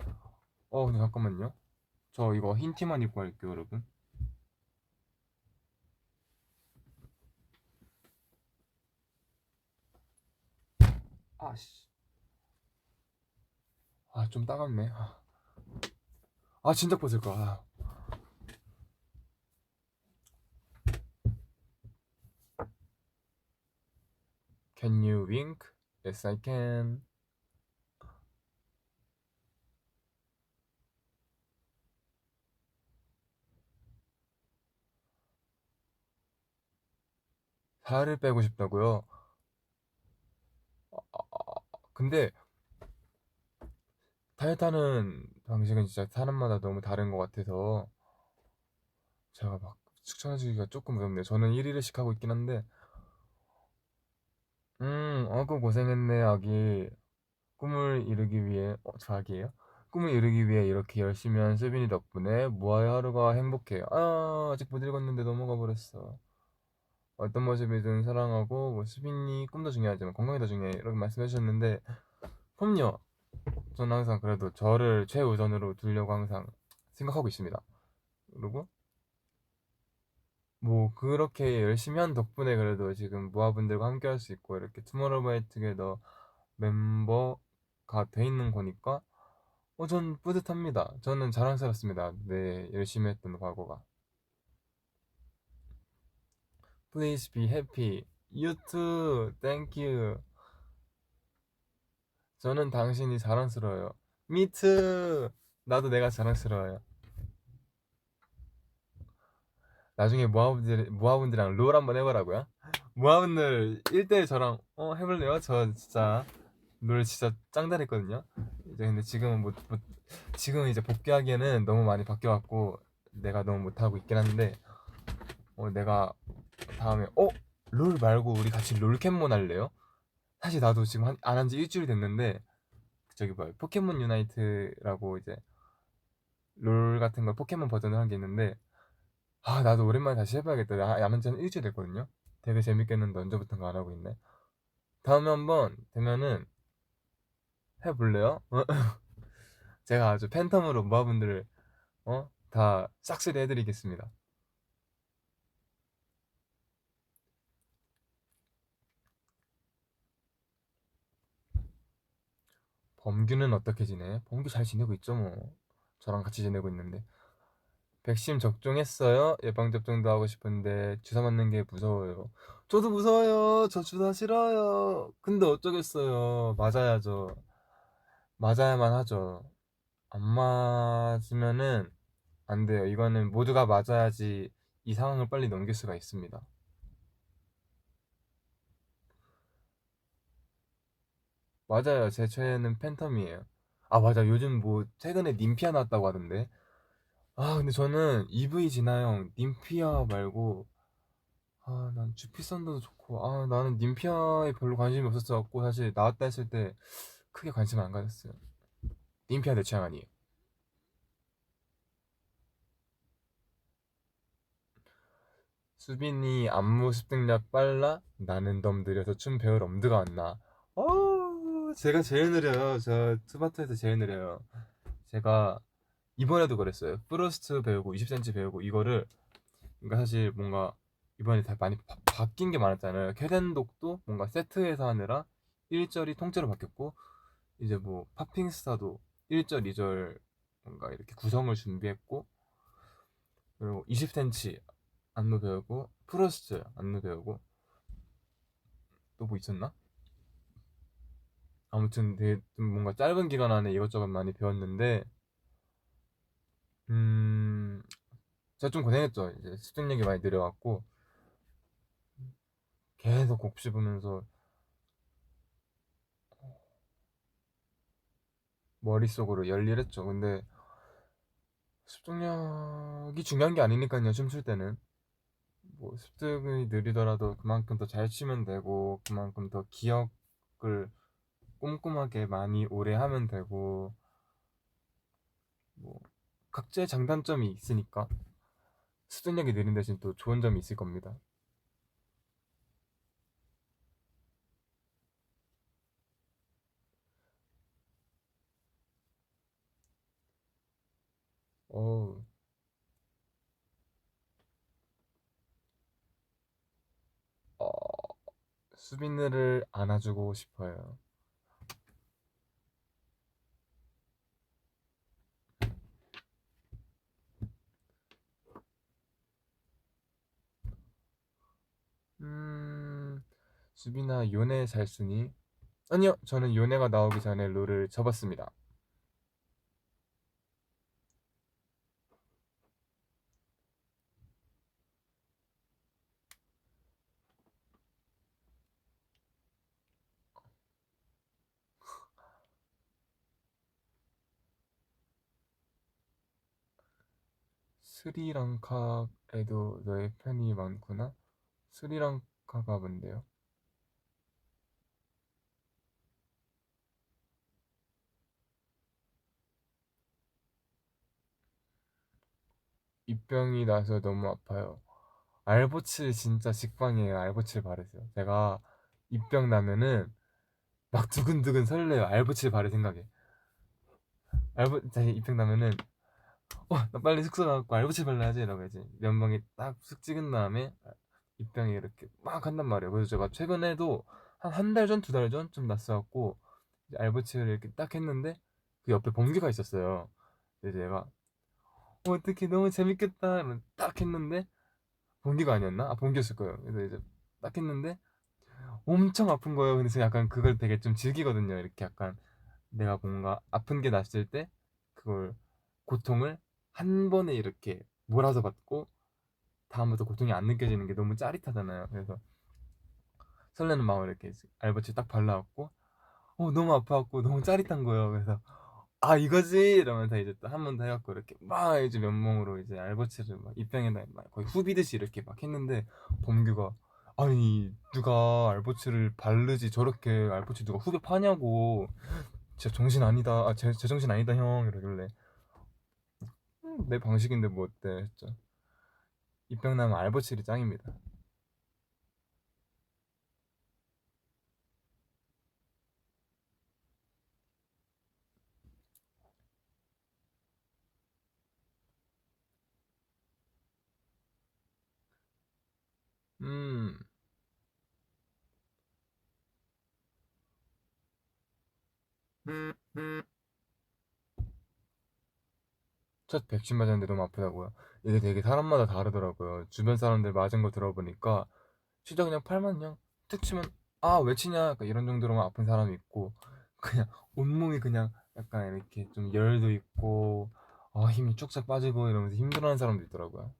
근데 잠깐만요. 저 이거 흰 티만 입고 갈게요, 여러분. 아씨. 좀 따갑네. 진작 벗을 거. Can you wink? Yes, I can. 살을 빼고 싶다고요? 근데 다이어트 하는 방식은 진짜 사람마다 너무 다른 것 같아서 제가 막 추천해주기가 조금 무섭네요. 저는 1일씩 하고 있긴 한데 아구 고생했네 아기. 꿈을 이루기 위해 저 아기예요? 꿈을 이루기 위해 이렇게 열심히 한 수빈이 덕분에 무아의 하루가 행복해요. 아직 못 읽었는데 넘어가 버렸어. 어떤 모습이든 사랑하고 뭐 수빈이 꿈도 중요하지만 건강이 더 중요해 이렇게 말씀해 주셨는데 그럼요. 저는 항상 그래도 저를 최우선으로 두려고 항상 생각하고 있습니다. 그리고 뭐 그렇게 열심히 한 덕분에 그래도 지금 모아분들과 함께 할 수 있고 이렇게 투모로우바이투게더 멤버가 돼 있는 거니까 전 뿌듯합니다. 저는 자랑스럽습니다. 네, 열심히 했던 과거가. Please be happy. You too. Thank you. 저는 당신이 자랑스러워요. Me too. 나도 내가 자랑스러워요. 나중에 모아분들이랑 롤 한번 해보라고요? 모아분들 1대1 저랑 해볼래요? 저 진짜 롤 진짜 짱 잘했거든요. 이제 근데 지금은 지금은 이제 복귀하기에는 너무 많이 바뀌어갖고 내가 너무 못하고 있긴 한데 내가 다음에 롤 말고 우리 같이 롤캠몬 할래요? 사실 나도 지금 안 한 지 일주일 됐는데 저기 뭐야 포켓몬 유나이트라고 이제 롤 같은 걸 포켓몬 버전을 한 게 있는데 나도 오랜만에 다시 해봐야겠다. 안 한 지는 일주일 됐거든요. 되게 재밌겠는데 언제부턴가 안 하고 있네. 다음에 한번 되면은 해볼래요? 제가 아주 팬텀으로 모아분들을 다 싹쓸이 해드리겠습니다. 범규는 어떻게 지내? 범규 잘 지내고 있죠 뭐. 저랑 같이 지내고 있는데. 백신 접종했어요? 예방접종도 하고 싶은데 주사 맞는 게 무서워요. 저도 무서워요. 저 주사 싫어요. 근데 어쩌겠어요. 맞아야죠. 맞아야만 하죠. 안 맞으면은 안 돼요. 이거는 모두가 맞아야지 이 상황을 빨리 넘길 수가 있습니다. 맞아요. 제 최애는 팬텀이에요. 맞아. 요즘 뭐 최근에 님피아 나왔다고 하던데. 근데 저는 EV 진화형 님피아 말고 난 주피선더도 좋고 나는 님피아에 별로 관심이 없었어갖고 사실 나왔다 했을 때 크게 관심 안 가졌어요. 님피아 내 취향 아니에요. 수빈이 안무 습득력 빨라? 나는 덤 느려서 춤 배울 엄두가 안 나. 제가 제일 느려요. 저 투바투에서 제일 느려요. 제가 이번에도 그랬어요. 프로스트 배우고 20cm 배우고 이거를 그러니까 사실 뭔가 이번에 다 많이 바뀐 게 많았잖아요. 캐덴독도 뭔가 세트에서 하느라 1절이 통째로 바뀌었고 이제 뭐 팝핑스타도 1절, 2절 뭔가 이렇게 구성을 준비했고 그리고 20cm 안무 배우고 프로스트 안무 배우고 또 뭐 있었나? 아무튼 되게 좀 뭔가 짧은 기간 안에 이것저것 많이 배웠는데 음 제가 좀 고생했죠. 이제 습득력이 많이 느려갖고 계속 곡 씹으면서 머릿속으로 열일했죠. 근데 습득력이 중요한 게 아니니까요. 춤출 때는 뭐 습득이 느리더라도 그만큼 더 잘 치면 되고 그만큼 더 기억을 꼼꼼하게 많이 오래 하면 되고 뭐 각자의 장단점이 있으니까 습득력이 느린 대신 또 좋은 점이 있을 겁니다. 어, 어, 수빈이를 안아주고 싶어요. 음, 수빈아 요네 잘 쓰니? 아니요, 저는 요네가 나오기 전에 룰을 접었습니다. 스리랑카에도 너의 팬이 많구나? 스리랑카가 뭔데요? 입병이 나서 너무 아파요. 알보칠 진짜 직방이에요. 알보칠 바르세요. 제가 입병 나면은 막 두근두근 설레요. 알보칠 바를 생각에. 제 입병 나면은 나 빨리 숙소 가갖고 알부치 발라야지 이러고 이제 면봉이 딱 쓱 찍은 다음에 입병에 이렇게 막 한단 말이에요. 그래서 제가 최근에도 한 달 전, 두 달 전 좀 났어갖고 이제 알부치를 이렇게 딱 했는데 그 옆에 범규가 있었어요. 그래서 제가 어떻게 너무 재밌겠다 이러면 딱 했는데 범규가 아니었나? 아 범규였을 거예요. 그래서 이제 딱 했는데 엄청 아픈 거예요. 그래서 약간 그걸 되게 좀 즐기거든요. 이렇게 약간 내가 뭔가 아픈 게 났을 때 그걸 고통을 한 번에 이렇게 몰아서 받고 다음부터 고통이 안 느껴지는 게 너무 짜릿하잖아요. 그래서 설레는 마음으로 이렇게 알버치 딱 발라갖고 너무 아파갖고 너무 짜릿한 거예요. 그래서 아 이거지 이러면서 이제 또 한 번 더 해갖고 이렇게 막 이제 면봉으로 이제 알버치를 막 입병에다 막 거의 후비듯이 이렇게 막 했는데 범규가 아니 누가 알버치를 바르지 저렇게 알버치 누가 후벼 파냐고 진짜 정신 아니다 제 정신 아니다 형 이러길래 내 방식인데 뭐 어때 했죠. 입병 나면 알버칠이 짱입니다. 음, 첫 백신 맞았는데 너무 아프다고요? 이게 되게 사람마다 다르더라고요. 주변 사람들 맞은 거 들어보니까 진짜 그냥 팔만 그냥 툭 치면 아 외치냐 약간 이런 정도로만 아픈 사람이 있고 그냥 온몸이 그냥 약간 이렇게 좀 열도 있고 힘이 쭉쭉 빠지고 이러면서 힘들어하는 사람도 있더라고요.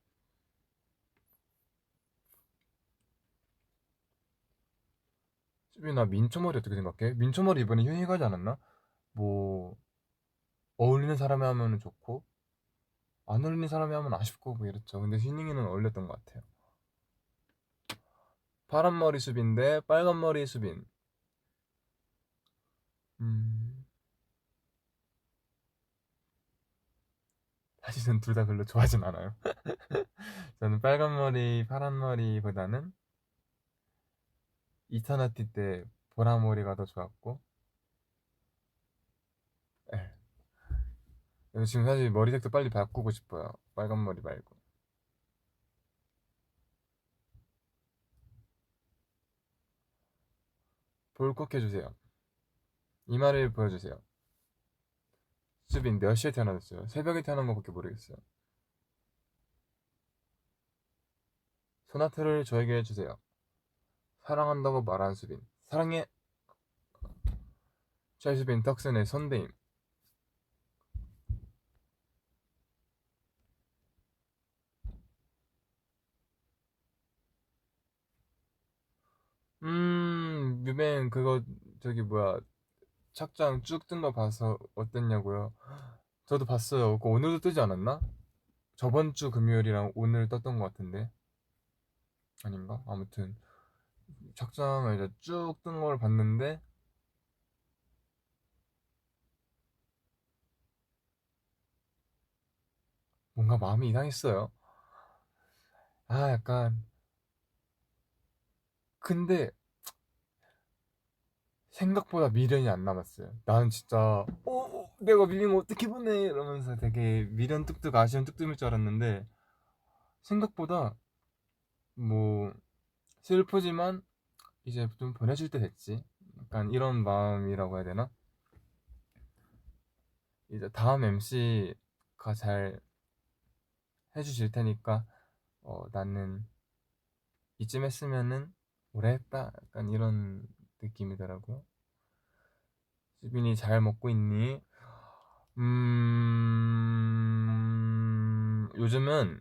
수빈아 민초머리 어떻게 생각해? 민초머리 이번에 유행하지 않았나? 뭐 어울리는 사람이 하면 좋고 안 어울리는 사람이 하면 아쉽고 뭐 이랬죠. 근데 휘닝이는 어울렸던 것 같아요. 파란 머리 수빈 대 빨간 머리 수빈. 음, 사실 전 둘 다 별로 좋아하진 않아요. 저는 빨간 머리, 파란 머리보다는 이터너티 때 보라 머리가 더 좋았고, 예. 그래서 지금 사실 머리색도 빨리 바꾸고 싶어요. 빨간 머리 말고. 볼콕 해주세요. 이마를 보여주세요. 수빈 몇 시에 태어났어요? 새벽에 태어난 거밖에 모르겠어요. 소나트를 저에게 해주세요. 사랑한다고 말한 수빈. 사랑해. 찰수빈 덕슨의 선배임. 뮤뱅 그거 저기 뭐야 착장 쭉 뜬 거 봐서 어땠냐고요? 저도 봤어요. 그거 오늘도 뜨지 않았나? 저번 주 금요일이랑 오늘 떴던 것 같은데 아닌가? 아무튼 착장을 이제 쭉 뜬 걸 봤는데 뭔가 마음이 이상했어요. 약간 근데 생각보다 미련이 안 남았어요. 나는 진짜 내가 밀리면 어떻게 보내 이러면서 되게 미련 뚝뚝 아쉬운 뚝뚝일 줄 알았는데 생각보다 뭐 슬프지만 이제 좀 보내줄 때 됐지. 약간 이런 마음이라고 해야 되나? 이제 다음 MC가 잘 해주실 테니까 나는 이쯤 했으면은 오래 했다. 약간 이런 느낌이더라고요. 수빈이 잘 먹고 있니? 요즘은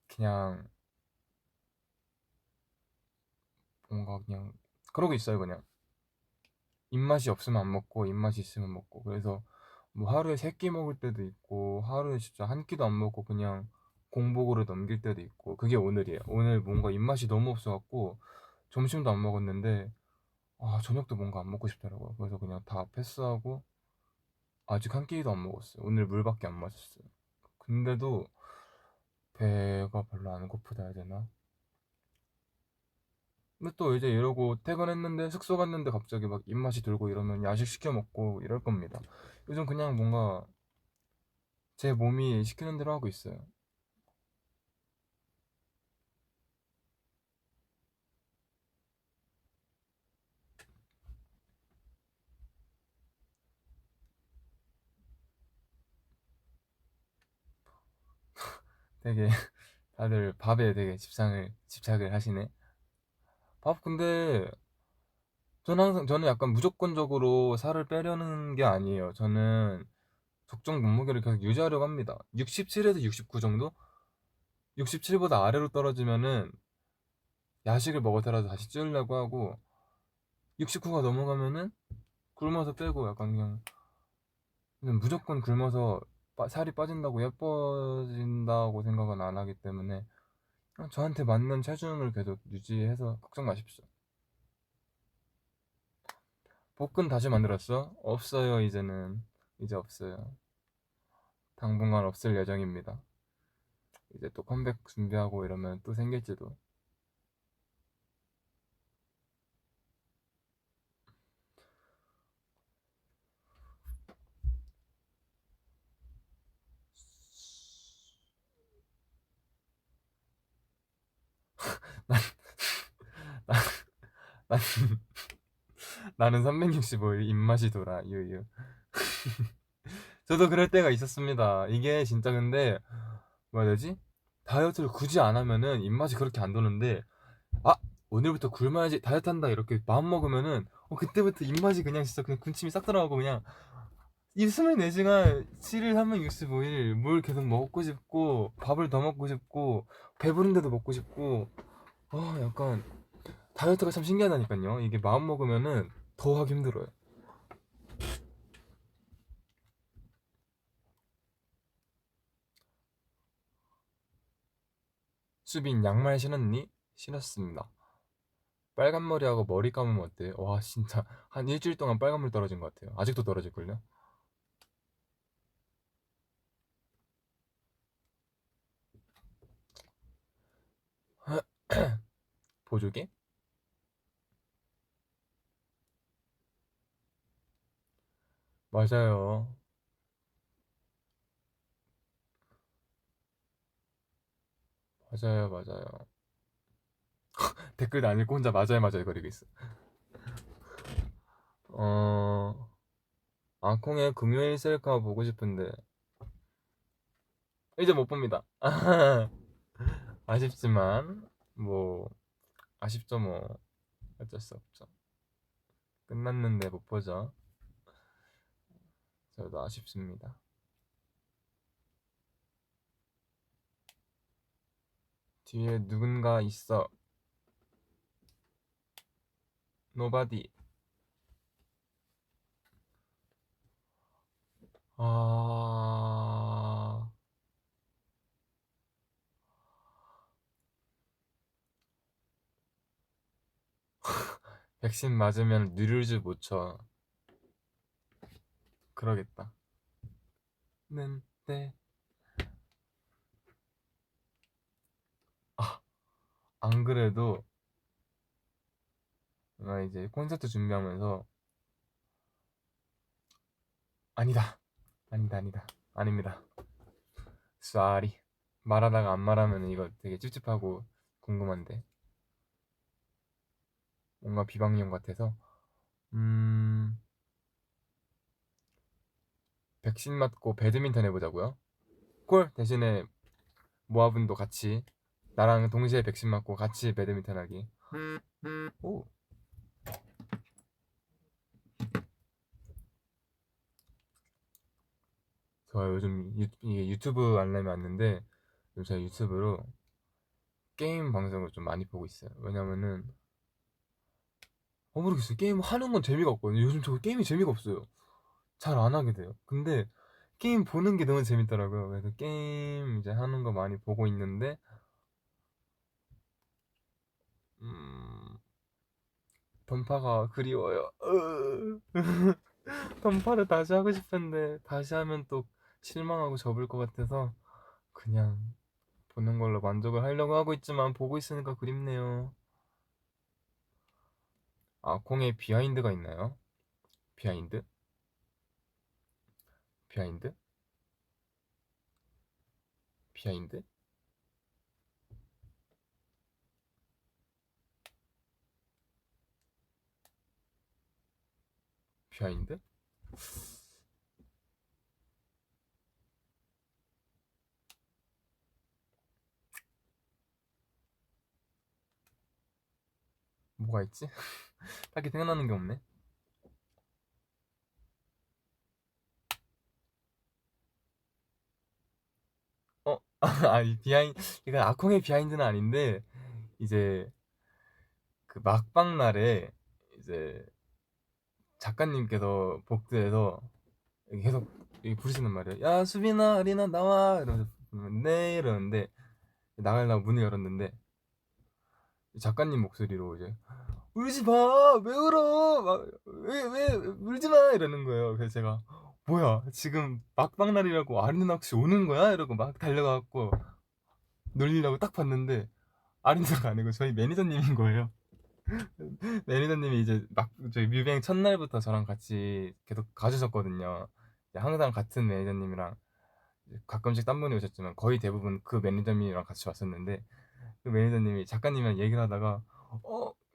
그냥 뭔가 그냥 그러고 있어요. 그냥 입맛이 없으면 안 먹고 입맛이 있으면 먹고 그래서 뭐 하루에 세 끼 먹을 때도 있고 하루에 진짜 한 끼도 안 먹고 그냥 공복으로 넘길 때도 있고 그게 오늘이에요. 오늘 뭔가 입맛이 너무 없어갖고 점심도 안 먹었는데 저녁도 뭔가 안 먹고 싶더라고요. 그래서 그냥 다 패스하고 아직 한 끼도 안 먹었어요. 오늘 물밖에 안 마셨어요. 근데도 배가 별로 안 고프다 해야 되나? 근데 또 이제 이러고 퇴근했는데 숙소 갔는데 갑자기 막 입맛이 들고 이러면 야식 시켜 먹고 이럴 겁니다. 요즘 그냥 뭔가 제 몸이 시키는 대로 하고 있어요. 되게 다들 밥에 되게 집착을 하시네. 밥 근데 저는 약간 무조건적으로 살을 빼려는 게 아니에요. 저는 적정 몸무게를 계속 유지하려고 합니다. 67에서 69 정도? 67보다 아래로 떨어지면은 야식을 먹어서라도 다시 찌우려고 하고 69가 넘어가면은 굶어서 빼고 약간 그냥 무조건 굶어서 살이 빠진다고 예뻐진다고 생각은 안 하기 때문에 그냥 저한테 맞는 체중을 계속 유지해서 걱정 마십시오. 복근 다시 만들었어? 없어요, 이제는. 이제 없어요. 당분간 없을 예정입니다. 이제 또 컴백 준비하고 이러면 또 생길지도. 난, 난, 난, 나는 365일 입맛이 돌아, 유유. 저도 그럴 때가 있었습니다. 이게 진짜 근데, 뭐라 해야 되지? 다이어트를 굳이 안 하면은 입맛이 그렇게 안 도는데, 아! 오늘부터 굶어야지, 다이어트 한다, 이렇게 마음 먹으면은, 그때부터 입맛이 그냥 진짜 그냥 군침이 싹 들어가고 그냥, 이 24시간 7일 365일 물 계속 먹고 싶고 밥을 더 먹고 싶고 배부른데도 먹고 싶고 약간 다이어트가 참 신기하다니까요. 이게 마음 먹으면은 더 하기 힘들어요. 수빈 양말 신었니? 신었습니다. 빨간 머리하고 머리 감으면 어때요? 와 진짜 한 일주일 동안 빨간물 떨어진 것 같아요. 아직도 떨어질걸요? 보조개? 맞아요. 맞아요, 맞아요. 댓글도 안 읽고 혼자 맞아요, 맞아요 거리고 있어. 어, 앙콩의 금요일 셀카 보고 싶은데 이제 못 봅니다. 아쉽지만 뭐 아쉽죠 뭐 어쩔 수 없죠. 끝났는데 못 보죠. 저도 아쉽습니다. 뒤에 누군가 있어. Nobody. 아, 백신 맞으면 뉴르즈 못 쳐. 그러겠다. 는데 아, 안 그래도 내가 이제 콘서트 준비하면서 아니다, 아니다, 아니다, 아닙니다. 쏘리. 말하다가 안 말하면 이거 되게 찝찝하고 궁금한데 뭔가 비방용 같아서 음 백신 맞고 배드민턴 해보자고요. 콜 대신에 모아분도 같이 나랑 동시에 백신 맞고 같이 배드민턴 하기. 오 좋아요. 요즘 이게 유튜브 알람이 왔는데 요즘 제가 유튜브로 게임 방송을 좀 많이 보고 있어요. 왜냐면은 모르겠어요. 게임 하는 건 재미가 없거든요. 요즘 저 게임이 재미가 없어요. 잘 안 하게 돼요. 근데 게임 보는 게 너무 재밌더라고요. 그래서 게임 이제 하는 거 많이 보고 있는데 음, 던파가 그리워요. 던파를 다시 하고 싶은데 다시 하면 또 실망하고 접을 것 같아서 그냥 보는 걸로 만족을 하려고 하고 있지만 보고 있으니까 그립네요. 아, 콩에 비하인드가 있나요? 비하인드? 비하인드? 비하인드? 비하인드? 뭐가 있지? 딱히 생각나는 게 없네. 어? 아니 이건 아콩의 비하인드는 아닌데 이제 그 막방 날에 이제 작가님께서 복도에서 계속 부르시는 말이에요. 야 수빈아, 아리나 나와 이러면서 부르면, 네 이러는데 나가려고 문을 열었는데 작가님 목소리로 이제 울지 마, 왜 울어, 막 왜 울지 마 이러는 거예요. 그래서 제가 뭐야 지금 막방 날이라고 아리나 혹시 오는 거야 이러고 막 달려가갖고 놀리려고 딱 봤는데 아린이가 아니고 저희 매니저님인 거예요. 매니저님이 이제 막 저희 뮤뱅 첫날부터 저랑 같이 계속 가주셨거든요. 이제 항상 같은 매니저님이랑 가끔씩 딴 분이 오셨지만 거의 대부분 그 매니저님이랑 같이 왔었는데 그 매니저님이 작가님이랑 얘기를 하다가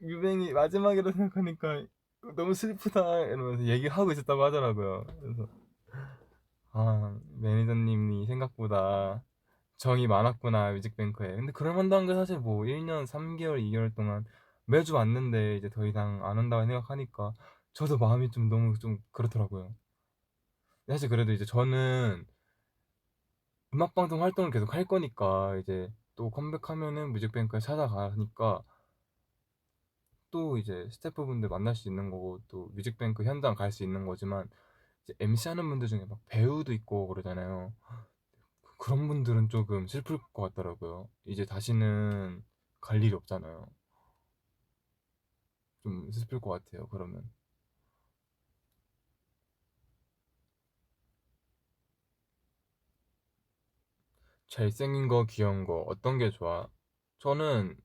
뮤뱅이 마지막이라 생각하니까 너무 슬프다 이러면서 얘기하고 있었다고 하더라고요. 그래서 매니저님이 생각보다 정이 많았구나 뮤직뱅크에. 근데 그럴 만도 한 게 사실 뭐 1년 3개월 2개월 동안 매주 왔는데 이제 더 이상 안 온다고 생각하니까 저도 마음이 좀 너무 좀 그렇더라고요. 사실 그래도 이제 저는 음악방송 활동을 계속 할 거니까 이제 또 컴백하면은 뮤직뱅크에 찾아가니까 또 이제 스태프분들 만날 수 있는 거고 또 뮤직뱅크 현장 갈 수 있는 거지만 이제 MC 하는 분들 중에 막 배우도 있고 그러잖아요. 그런 분들은 조금 슬플 것 같더라고요. 이제 다시는 갈 일이 없잖아요. 좀 슬플 것 같아요, 그러면. 잘생긴 거, 귀여운 거, 어떤 게 좋아? 저는,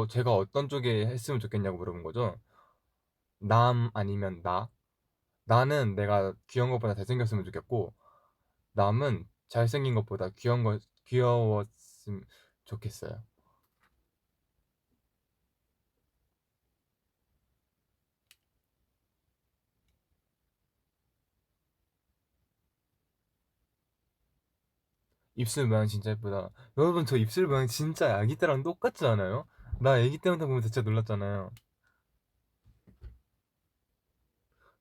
제가 어떤 쪽에 했으면 좋겠냐고 물어본 거죠? 남 아니면 나? 나는 내가 귀여운 것보다 잘생겼으면 좋겠고, 남은 잘생긴 것보다 귀여웠으면 좋겠어요. 입술 모양 진짜 예쁘다. 여러분, 저 입술 모양 진짜 아기 때랑 똑같지 않아요? 나 아기 때 영상 보면 진짜 놀랐잖아요.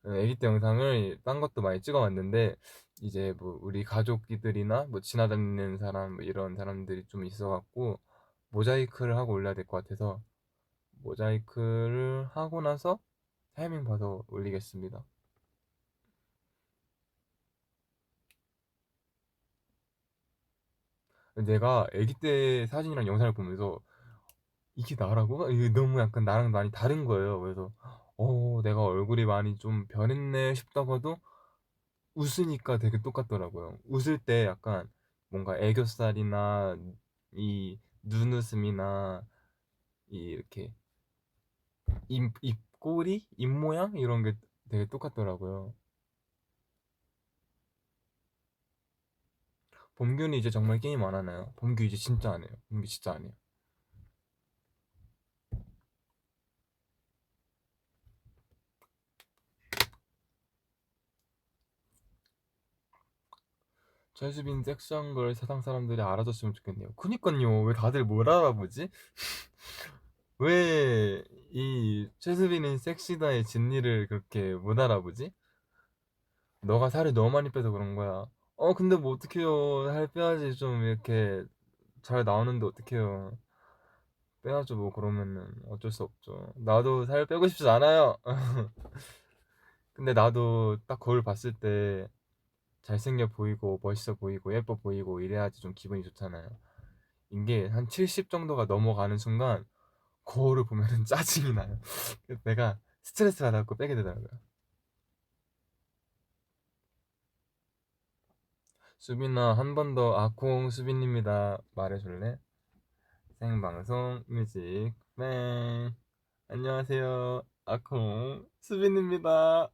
아기 때 영상을 딴 것도 많이 찍어왔는데 이제 뭐 우리 가족들이나 뭐 지나다니는 사람 뭐 이런 사람들이 좀 있어갖고 모자이크를 하고 올려야 될 것 같아서 모자이크를 하고 나서 타이밍 봐서 올리겠습니다. 내가 아기 때 사진이랑 영상을 보면서 이게 나라고? 이게 너무 약간 나랑 많이 다른 거예요. 그래서 내가 얼굴이 많이 좀 변했네 싶다가도 웃으니까 되게 똑같더라고요. 웃을 때 약간 뭔가 애교살이나 이 눈웃음이나 이 이렇게 입꼬리, 입 모양 이런 게 되게 똑같더라고요. 범규는 이제 정말 게임 안 하나요? 범규 이제 진짜 안 해요. 범규 진짜 안 해요. 최수빈 섹시한 걸 세상 사람들이 알아줬으면 좋겠네요. 그니까요. 왜 다들 뭘 알아보지? 왜 이 최수빈은 섹시다의 진리를 그렇게 못 알아보지? 너가 살을 너무 많이 빼서 그런 거야. 근데 뭐 어떡해요. 살 빼야지 좀 이렇게 잘 나오는데 어떡해요. 빼야죠 뭐 그러면은 어쩔 수 없죠. 나도 살 빼고 싶지 않아요. 근데 나도 딱 거울 봤을 때 잘생겨 보이고 멋있어 보이고 예뻐 보이고 이래야지 좀 기분이 좋잖아요. 이게 한 70 정도가 넘어가는 순간 거울을 보면은 짜증이 나요. 그래서 내가 스트레스 받아갖고 빼게 되더라고요. 수빈아 한 번 더 아콩 수빈입니다 말해줄래? 생방송 뮤직 뱅 안녕하세요 아콩 수빈입니다.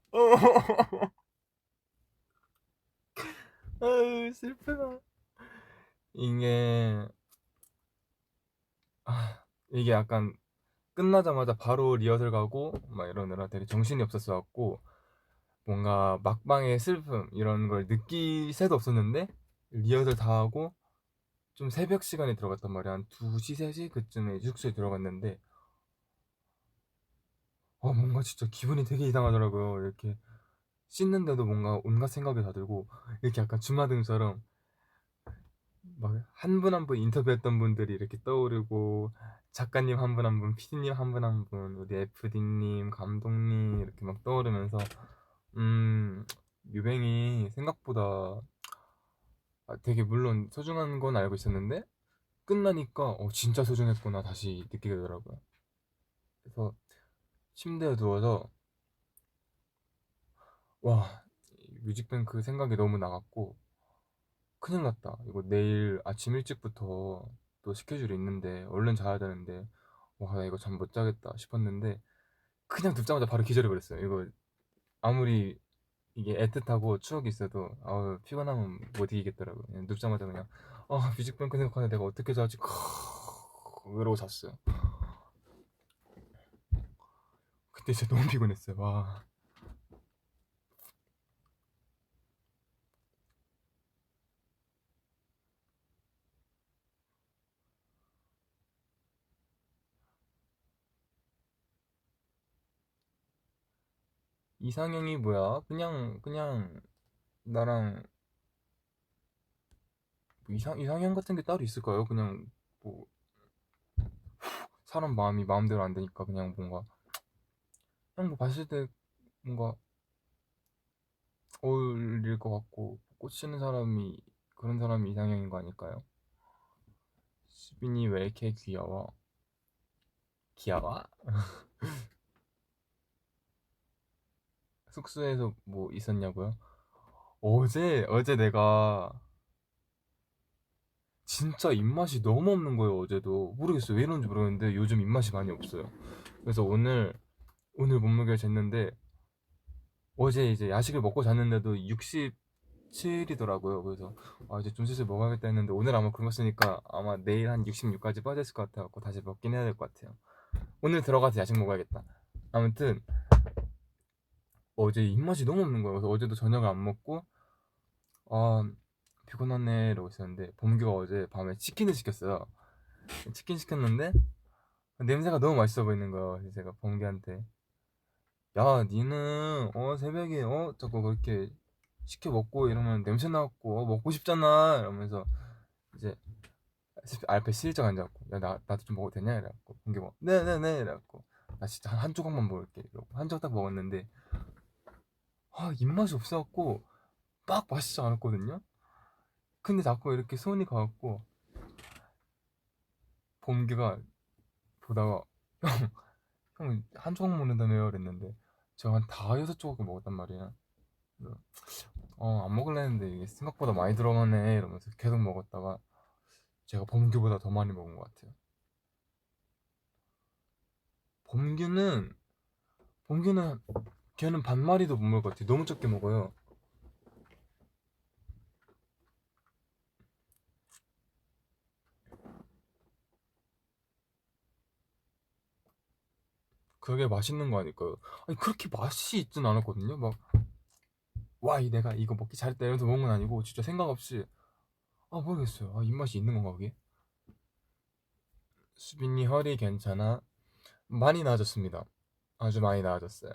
아유 슬프다. 이게 이게 약간 끝나자마자 바로 리허설 가고 막 이러느라 되게 정신이 없었어 갖고 뭔가 막방의 슬픔 이런 걸 느낄 새도 없었는데 리허설 다 하고 좀 새벽 시간에 들어갔단 말이야. 한 2시, 3시 그쯤에 숙소에 들어갔는데 뭔가 진짜 기분이 되게 이상하더라고요. 이렇게 씻는데도 뭔가 온갖 생각이 다 들고 이렇게 약간 주마등처럼 막 한 분 한 분 인터뷰했던 분들이 이렇게 떠오르고 작가님 한 분 한 분, PD님 한 분 한 분, 우리 FD님, 감독님 이렇게 막 떠오르면서 음 뮤뱅이 생각보다 되게 물론 소중한 건 알고 있었는데 끝나니까 진짜 소중했구나 다시 느끼게 되더라고요. 그래서 침대에 누워서 와 뮤직뱅크 생각이 너무 나갔고 큰일 났다. 이거 내일 아침 일찍부터 또 스케줄이 있는데 얼른 자야 되는데 와 나 이거 잠 못 자겠다 싶었는데 그냥 눕자마자 바로 기절해 버렸어요. 이거 아무리 이게 애틋하고 추억이 있어도 피곤하면 못 이기겠더라고요. 그냥 눕자마자 그냥 뮤직뱅크 생각하는데 내가 어떻게 자지 그러고 잤어요. 그때 진짜 너무 피곤했어요. 와. 이상형이 뭐야? 그냥 나랑 뭐 이상형 같은 게 따로 있을까요? 그냥 뭐 사람 마음이 마음대로 안 되니까 그냥 뭔가 그냥 뭐 봤을 때 뭔가 어울릴 것 같고 꽂히는 사람이 그런 사람이 이상형인 거 아닐까요? 수빈이 왜 이렇게 귀여워? 귀여워? 숙소에서 뭐 있었냐고요? 어제 내가 진짜 입맛이 너무 없는 거예요. 어제도 모르겠어요. 왜 이런지 모르겠는데 요즘 입맛이 많이 없어요. 그래서 오늘 몸무게를 쟀는데 어제 이제 야식을 먹고 잤는데도 67이더라고요. 그래서 이제 좀 슬슬 먹어야겠다 했는데 오늘 아마 굶었으니까 아마 내일 한 66까지 빠졌을 것 같아갖고 다시 먹긴 해야 될 것 같아요. 오늘 들어가서 야식 먹어야겠다. 아무튼 어제 입맛이 너무 없는 거예요. 그래서 어제도 저녁을 안 먹고 아 피곤하네 이러고 있었는데 범규가 어제 밤에 치킨을 시켰어요. 치킨 시켰는데 냄새가 너무 맛있어 보이는 거예요. 그래서 제가 범규한테 야 니는 새벽에 자꾸 그렇게 시켜 먹고 이러면 냄새 나고 먹고 싶잖아 이러면서 이제 앞에 슬쩍 앉아갖고 야 나도 좀 먹어도 되냐 이래갖고 범규가 네네네 이래갖고 나 진짜 한 조각만 먹을게 이러고 한 조각 딱 먹었는데 입맛이 없어갖고 막 맛있지 않았거든요. 근데 자꾸 이렇게 손이 가갖고 범규가 보다가 형 한 조각 먹는다며요 그랬는데 제가 한 다여섯 조각을 먹었단 말이야. 그래서 안 먹을래 했는데 이게 생각보다 많이 들어가네 이러면서 계속 먹었다가 제가 범규보다 더 많이 먹은 것 같아요. 범규는 범규는 걔는 반마리도 못 먹을 것 같아요. 너무 적게 먹어요. 그게 맛있는 거 아닐까요? 아니 그렇게 맛이 있진 않았거든요. 막 와 이 내가 이거 먹기 잘했다 이러면서 먹은 건 아니고 진짜 생각 없이 모르겠어요. 입맛이 있는 건가 그게? 수빈이 허리 괜찮아? 많이 나아졌습니다. 아주 많이 나아졌어요.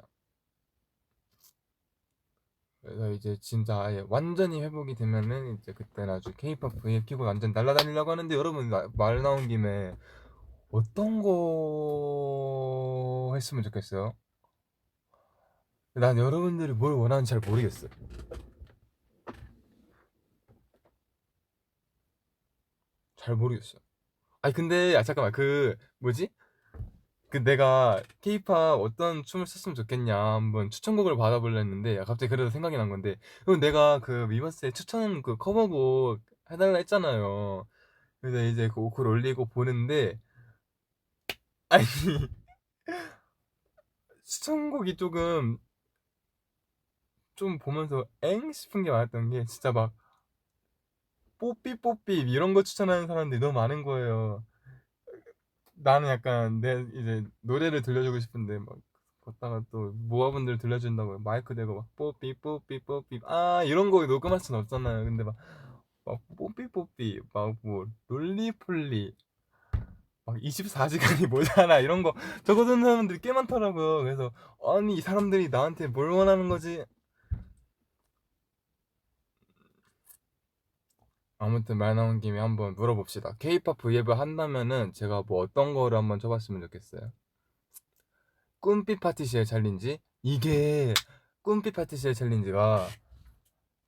그래서 이제 진짜 아예 완전히 회복이 되면은 이제 그때는 아주 케이팝 V앱 키고 완전 날라다니려고 하는데 여러분 말 나온 김에 어떤 거 했으면 좋겠어요? 난 여러분들이 뭘 원하는지 잘 모르겠어요. 잘 모르겠어요. 아니 근데 잠깐만 그 뭐지? 그 내가 케이팝 어떤 춤을 췄으면 좋겠냐 한번 추천곡을 받아볼려 했는데 갑자기 그래서 생각이 난 건데 그럼 내가 그 위버스의 추천 그 커버곡 해달라 했잖아요. 그래서 이제 그 오크를 올리고 보는데 아니 추천곡이 조금 좀 보면서 엥 싶은 게 많았던 게 진짜 막 뽀삐뽀삐 이런 거 추천하는 사람들이 너무 많은 거예요. 나는 약간 내 이제 노래를 들려주고 싶은데 막 걷다가 또 모아분들 들려준다고 마이크 대고 막 뽀삐 뽀삐 뽀삐 아 이런 거 녹음할 순 없잖아요. 근데 막 뽀삐 뽀삐 막 뭐 롤리폴리 막 24시간이 모자라 이런 거 적어주는 사람들이 꽤 많더라고요. 그래서 아니 이 사람들이 나한테 뭘 원하는 거지? 아무튼 말 나온 김에 한번 물어봅시다. K-pop 브이앱 한다면은 제가 뭐 어떤 거를 한번 쳐봤으면 좋겠어요. 꿈빛 파티시의 챌린지? 이게 꿈빛 파티시의 챌린지가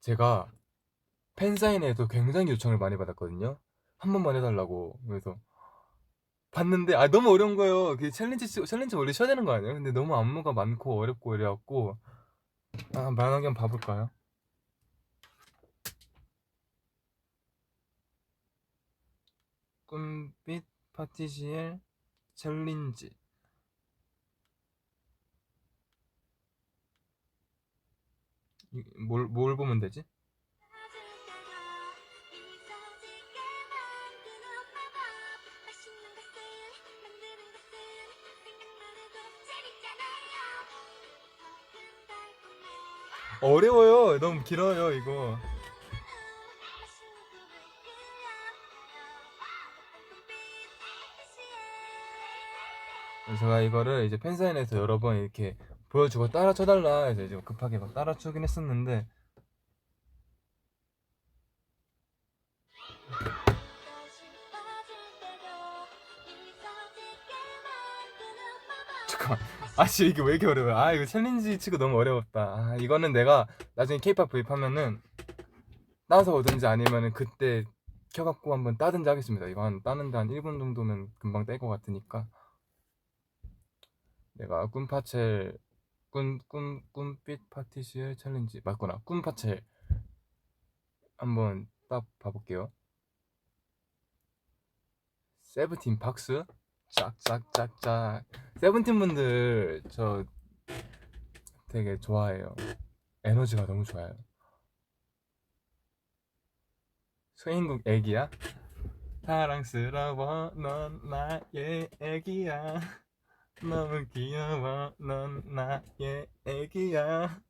제가 팬사인회에서 굉장히 요청을 많이 받았거든요. 한 번만 해달라고. 그래서 봤는데 아 너무 어려운 거예요. 그 챌린지 원래 쉬어야 되는 거 아니에요? 근데 너무 안무가 많고 어렵고 이래갖고 아 만화경 한번 봐볼까요? 꿈빛 파티시의 챌린지 뭘 보면 되지? 어려워요. 너무 길어요 이거. 제가 이거를 이제 팬사인회에서 여러 번 이렇게 보여주고 따라 쳐달라 해서 이제 급하게 막 따라 추긴 했었는데 잠깐만 아씨 이게 왜 이렇게 어려워요. 아 이거 챌린지 치고 너무 어려웠다. 아 이거는 내가 나중에 케이팝 구입하면은 따서 오든지 아니면은 그때 켜갖고 한번 따든지 하겠습니다. 이거 따는데 한 1분 정도면 금방 뗄 것 같으니까 내가 꿈빛 파티시엘 챌린지 맞구나. 꿈파첼 한번 딱 봐볼게요. 세븐틴 박스 짝짝짝짝. 세븐틴 분들 저 되게 좋아해요. 에너지가 너무 좋아요. 서인국 애기야? 사랑스러워 넌 나의 애기야. 너무 귀여워 넌 나의 애기야.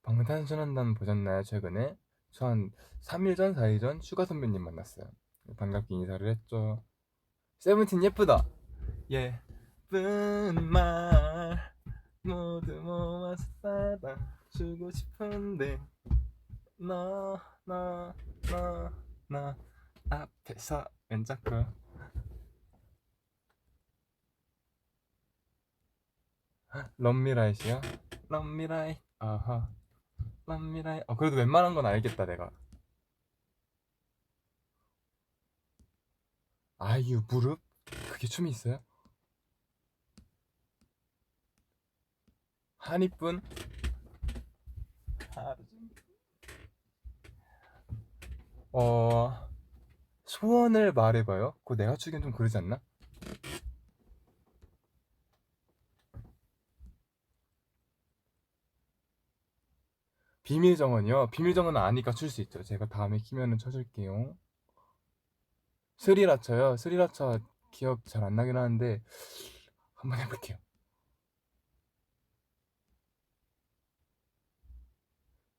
방탄소년단 보셨나요 최근에? 저 한 3일 전 4일 전 슈가 선배님 만났어요. 반갑게 인사를 했죠. 세븐틴 예쁘다. 예쁜 말 모두 모아서 받아주고 싶은데 너 앞에서 왠 자꾸 럼미라이시요? 럼미라이 아하 럼미라이 그래도 웬만한 건 알겠다 내가. 아이유 무릎? 그게 춤이 있어요? 한이뿐? 어 소원을 말해봐요? 그거 내가 추기엔 좀 그러지 않나? 비밀 정원이요? 비밀 정원은 아니까 출 수 있죠. 제가 다음에 키면은 쳐줄게요. 스리라차요? 스리라차 기억 잘 안 나긴 하는데 한번 해볼게요.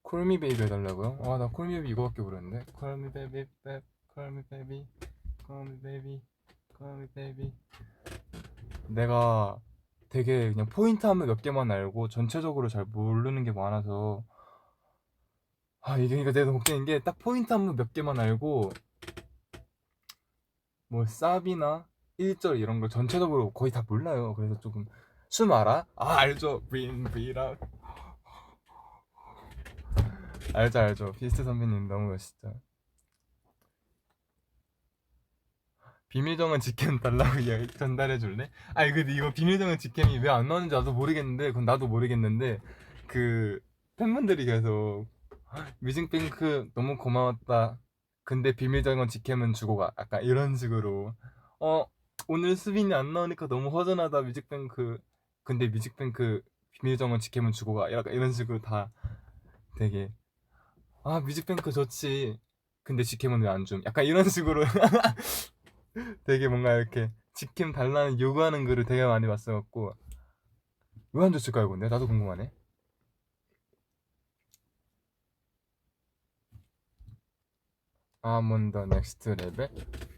콜미 베이비 해달라고요? 나 콜미 베이비 이거밖에 모르는데. 콜미 베이비, 콜미 베이비, 콜미 베이비, 콜미 베이비. 내가 되게 그냥 포인트 한번 몇 개만 알고 전체적으로 잘 모르는 게 많아서 이게 그러니까 내가 걱정인 게 딱 포인트 한번 몇 개만 알고 뭐 사비나 1절 이런 걸 전체적으로 거의 다 몰라요. 그래서 조금 숨 알아? 알죠. 빈비라 알죠 알죠. 비스트 선배님 너무 멋있죠. 비밀정원 직캠 달라고 전달해 줄래? 아니 근데 이거 비밀정원 직캠이 왜 안 나오는지 나도 모르겠는데 그건 나도 모르겠는데 그 팬분들이 계속 뮤직뱅크 너무 고마웠다. 근데 비밀정원 직캠은 주고 가. 약간 이런 식으로 어 오늘 수빈이 안 나오니까 너무 허전하다 뮤직뱅크. 근데 뮤직뱅크 비밀정원 지켜면 주고 가. 약간 이런 식으로 다 되게 아 뮤직뱅크 좋지. 근데 지킴은 왜 안 줌? 약간 이런 식으로 되게 뭔가 이렇게 지킴 달라는 요구하는 글을 되게 많이 봤어갖고 왜 안 줬을까요 근데? 나도 궁금하네. I'm on the next level.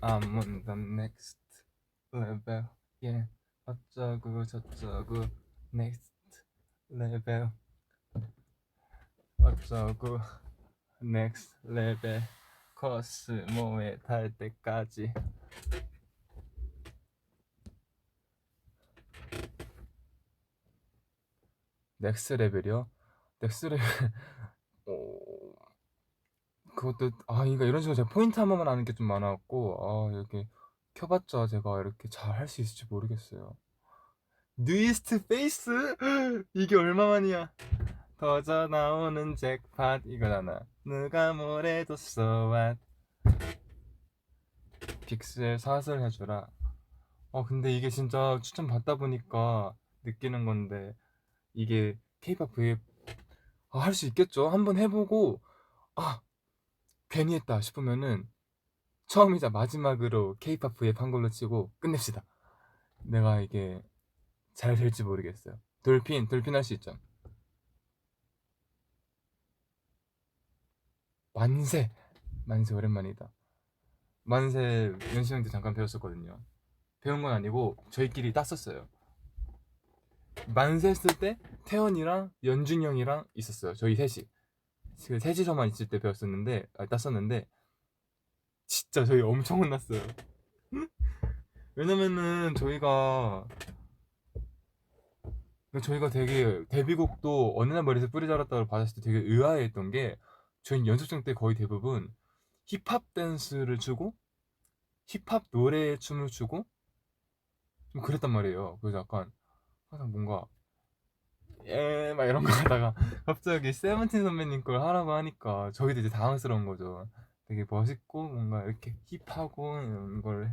I'm on the next level. Yeah. 어쩌고 저쩌고 next level. 어쩌고 next level. 코스모에 달 때까지. 넥스 레벨이요? 넥스 레벨 어... 그것도 그러니까 이런 식으로 제가 포인트 한 번만 아는 게 좀 많아갖고 이렇게 켜봤자 제가 이렇게 잘 할 수 있을지 모르겠어요. 뉴이스트 페이스 이게 얼마만이야? 터져 나오는 잭팟 이거잖아. 누가 뭐래도 so what. 픽셀 사슬 해주라. 근데 이게 진짜 추천 받다 보니까 느끼는 건데 이게 K-pop V앱 할 수 있겠죠? 한번 해보고 아 괜히 했다 싶으면은 처음이자 마지막으로 K-pop V앱 한 걸로 치고 끝냅시다. 내가 이게 잘 될지 모르겠어요. 돌핀 할 수 있죠. 만세 오랜만이다. 만세 연시 형도 잠깐 배웠었거든요. 배운 건 아니고 저희끼리 땄었어요. 만세 했을 때 태연이랑 연준이 형이랑 있었어요. 저희 셋이. 그 셋이서만 있을 때 배웠었는데 땄었는데 진짜 저희 엄청 혼났어요. 왜냐면은 저희가 되게 데뷔곡도 어느 날 머리에서 뿌리 자랐다고 받았을 때 되게 의아해했던 게 저희 연습생 때 거의 대부분 힙합 댄스를 추고 힙합 노래에 춤을 추고 좀 그랬단 말이에요. 그래서 약간 항상 뭔가 막 이런 거 하다가 갑자기 세븐틴 선배님 걸 하라고 하니까 저희도 이제 당황스러운 거죠. 되게 멋있고 뭔가 이렇게 힙하고 이런 걸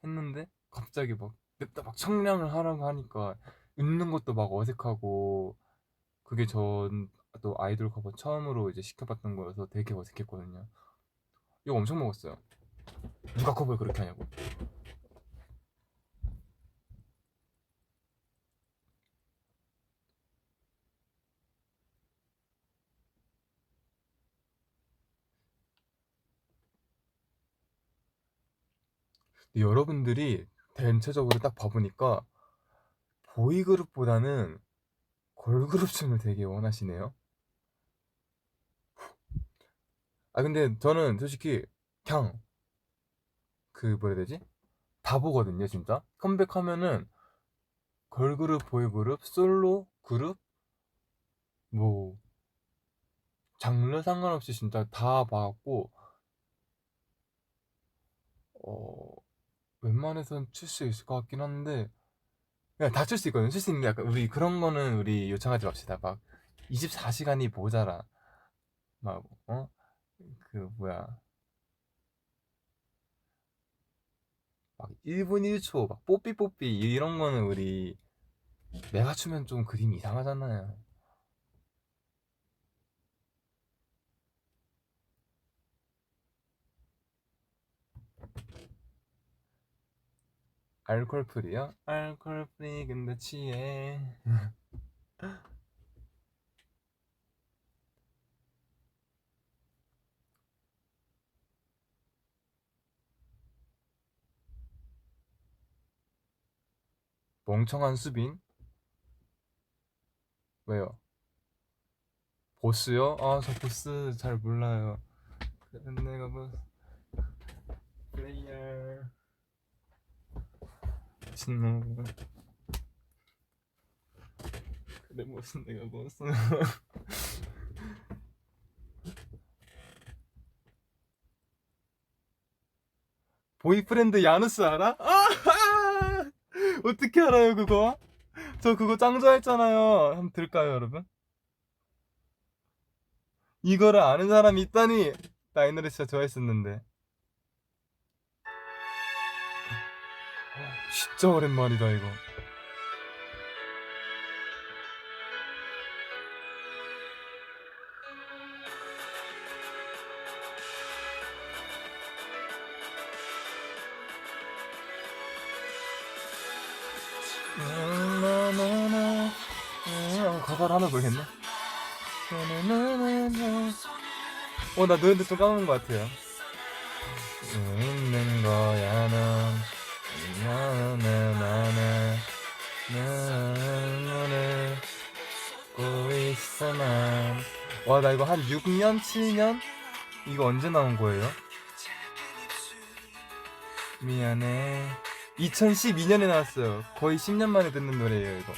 했는데 갑자기 막 냅다 막 청량을 하라고 하니까 웃는 것도 막 어색하고 그게 전 또 아이돌 커버 처음으로 이제 시켜봤던 거여서 되게 어색했거든요. 이거 엄청 먹었어요. 누가 커버를 그렇게 하냐고. 근데 여러분들이 전체적으로 딱 봐보니까 보이그룹보다는 걸그룹 춤을 되게 원하시네요. 근데 저는 솔직히 그냥 그 뭐라 해야 되지? 다 보거든요 진짜. 컴백하면은 걸그룹, 보이그룹, 솔로, 그룹 뭐 장르 상관없이 진짜 다 봐갖고 어 웬만해선 출 수 있을 것 같긴 한데 그냥 다 출 수 있거든. 출 수 있는데 약간 우리 그런 거는 우리 요청하지 맙시다. 막 24시간이 모자라. 막 그 뭐야 막 1분 1초 막 뽀삐뽀삐 이런 거는 우리 내가 추면 좀 그림이 이상하잖아요. 알콜 프리요? 알콜 프리 근데 취해. 멍청한 수빈? 왜요? 보스요? 저 보스 잘 몰라요. 그래 내가 뭐 플레이어 신노 그래 무슨 내가 보스 보이프렌드 야누스 알아? 어떻게 알아요 그거? 저 그거 짱 좋아했잖아요. 한번 들을까요 여러분? 이거를 아는 사람이 있다니. 나 이 노래 진짜 좋아했었는데. 진짜 오랜만이다 이거. 나나나나. 가사를 하나 보겠네. 나나나나나. 나 노래도 좀 까먹은 것 같아요. 있는 거야 넌. 나나나나. 너를 고 있어 난. 나 이거 한 6년 7년 이거 언제 나온 거예요? 미안해. 2012년에 나왔어요. 거의 10년 만에 듣는 노래예요 이거.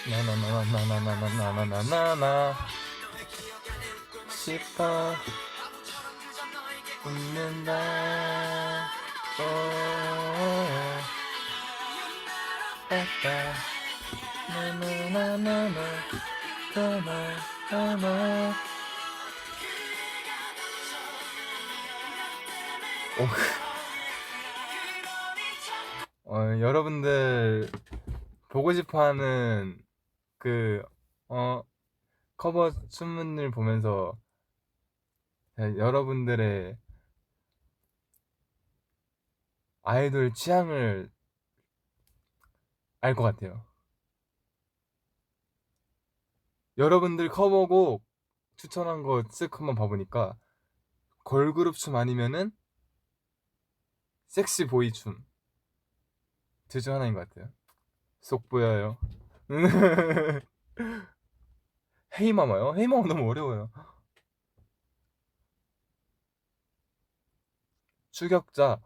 나나나나나나나나나나 싶어 웃는다. 빠빠 나나나나나 나나나나. 여러분들 보고 싶어하는 그 커버 춤을 보면서 여러분들의 아이돌 취향을 알 것 같아요. 여러분들 커버곡 추천한 거 쓱 한번 봐보니까 걸그룹 춤 아니면은 섹시 보이 춤 둘 중 하나인 것 같아요. 속 보여요. 헤이마마요? 헤이마마 너무 어려워요. 추격자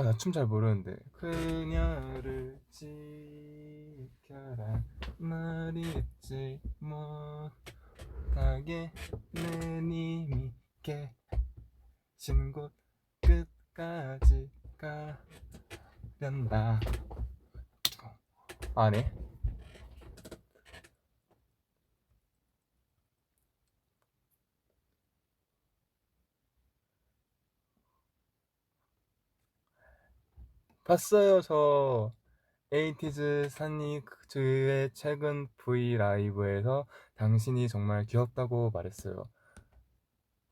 나 춤 잘 모르는데. 그녀를 지켜라 말이 있지 못하게 내 님이 계신 곳 끝까지 가련다. 아네. 봤어요 저. 에이티즈 산니크즈의 최근 V 라이브에서 당신이 정말 귀엽다고 말했어요.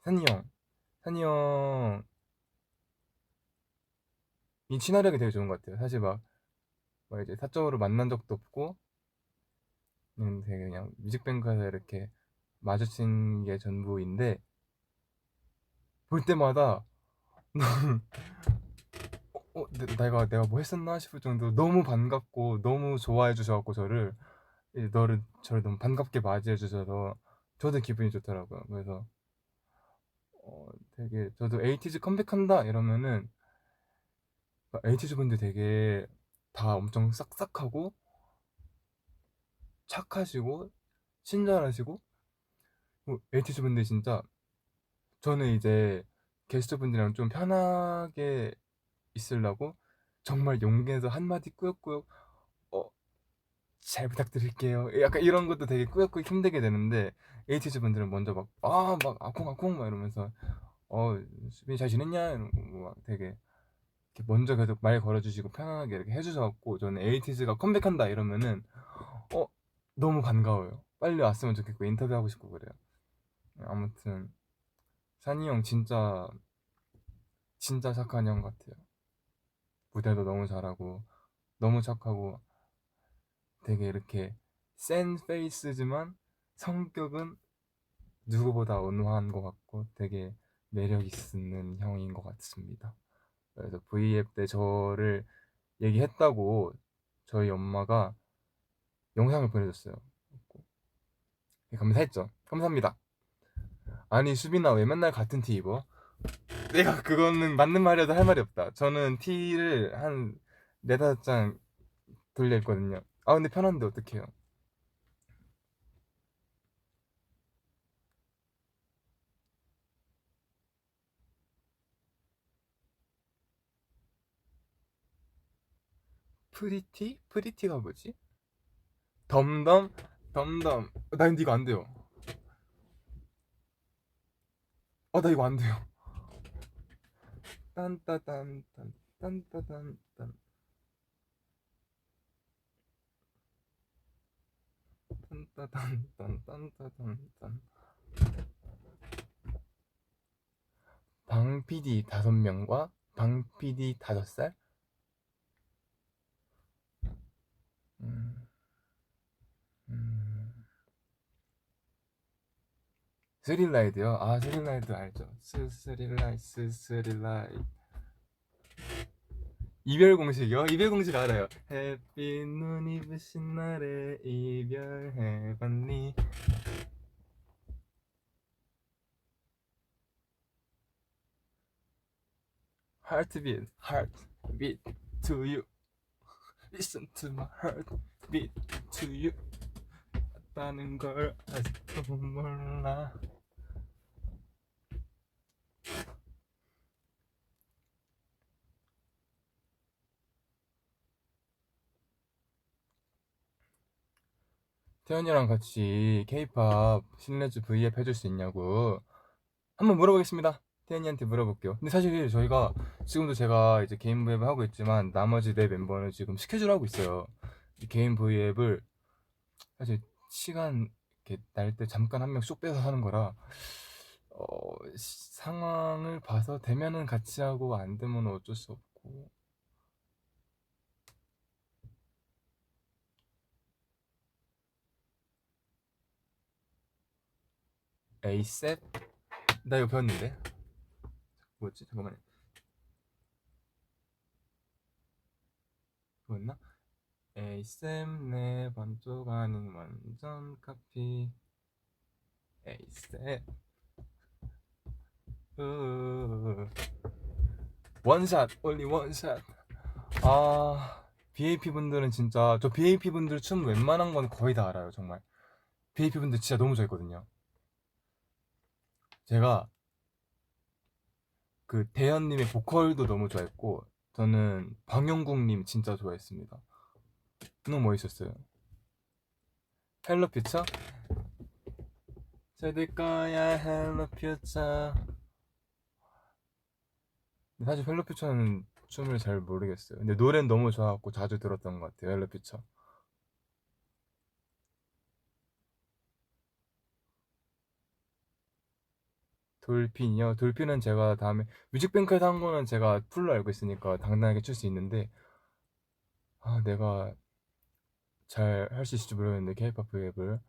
산이 형이 친화력이 되게 좋은 것 같아요. 사실 막 이제 사적으로 만난 적도 없고 되게 그냥 뮤직뱅크에서 이렇게 마주친 게 전부인데 볼 때마다 내가 뭐 했었나 싶을 정도로 너무 반갑고 너무 좋아해 주셔갖고 저를 저를 너무 반갑게 맞이해 주셔서 저도 기분이 좋더라고요. 그래서 되게 저도 에이티즈 컴백한다 이러면은 에이티즈 분들 되게 다 엄청 싹싹하고 착하시고 친절하시고 에이티즈 분들 진짜 저는 이제 게스트 분들이랑 좀 편하게 있으려고 정말 용기 내서 한마디 꾸역꾸역 어, 잘 부탁드릴게요. 약간 이런 것도 되게 꾸역꾸역 힘들게 되는데 에이티즈 분들은 먼저 막 아콩아콩 막 이러면서 수빈이 잘 지냈냐? 이러고 막 되게 이렇게 먼저 계속 말 걸어주시고 편안하게 이렇게 해주셔갖고 저는 에이티즈가 컴백한다 이러면은 어 너무 반가워요. 빨리 왔으면 좋겠고 인터뷰하고 싶고 그래요. 아무튼 산이 형 진짜 착한 형 같아요. 무대도 너무 잘하고 너무 착하고 되게 이렇게 센 페이스지만 성격은 누구보다 온화한 것 같고 되게 매력 있는 형인 것 같습니다. 그래서 V앱 때 저를 얘기했다고 저희 엄마가 영상을 보내줬어요. 감사했죠. 감사합니다. 아니 수빈아 왜 맨날 같은 티 입어? 내가 그거는 맞는 말이라도 할 말이 없다. 저는 티를 한 네다섯 장 돌려 입거든요. 근데 편한데 어떡해요. 프리티? 프리티가 뭐지? 덤덤? 덤덤. 나 근데 이거 안 돼요. 나 이거 안 돼요. 딴따단 딴 딴따단 딴 딴따단 딴 딴따단 딴. 방 PD 5명과 방 PD 5살? 음, 음. 스릴라이드요? 아, 스릴라이드 알죠. 스릴라이드. 이별 공식이요? 이별 공식 알아요. 햇빛 눈이 부신 날에 이별해봤니? heartbeat to you. Listen to my heartbeat to you. 다는 걸 아직도 몰라. 태연이랑 같이 K-pop 신뢰주 V앱 해줄 수 있냐고 한번 물어보겠습니다. 태연이한테 물어볼게요. 근데 사실 저희가 지금도 제가 이제 개인 V앱을 하고 있지만 나머지 네 멤버는 지금 스케줄 하고 있어요. 개인 V앱을 사실 시간 이렇게 날 때 잠깐 한 명 쏙 빼서 하는 거라 상황을 봐서 되면은 같이 하고 안 되면 어쩔 수 없고. 에이셉? 나 이거 배웠는데 뭐였지? 잠깐만요. 뭐였나? 에이셉 내 반쪽 아닌 완전 카피. 에이셉 원샷 올리 원샷. 아, BAP 분들은 진짜 저 BAP 분들 춤 웬만한 건 거의 다 알아요. 정말 BAP 분들 진짜 너무 좋아했거든요. 제가 그 대현님의 보컬도 너무 좋아했고 저는 방영국님 진짜 좋아했습니다. 너무 멋있었어요. 헬로 퓨처? 잘 될 거야 헬로 퓨처. 사실 헬로 퓨처는 춤을 잘 모르겠어요. 근데 노래는 너무 좋아갖고 자주 들었던 것 같아요. 헬로 퓨처. 돌핀이요? 돌핀은 제가 다음에 뮤직뱅크에서 한 거는 제가 풀로 알고 있으니까 당당하게 출 수 있는데 내가 잘 할 수 있을지 모르겠는데 케이팝 앱을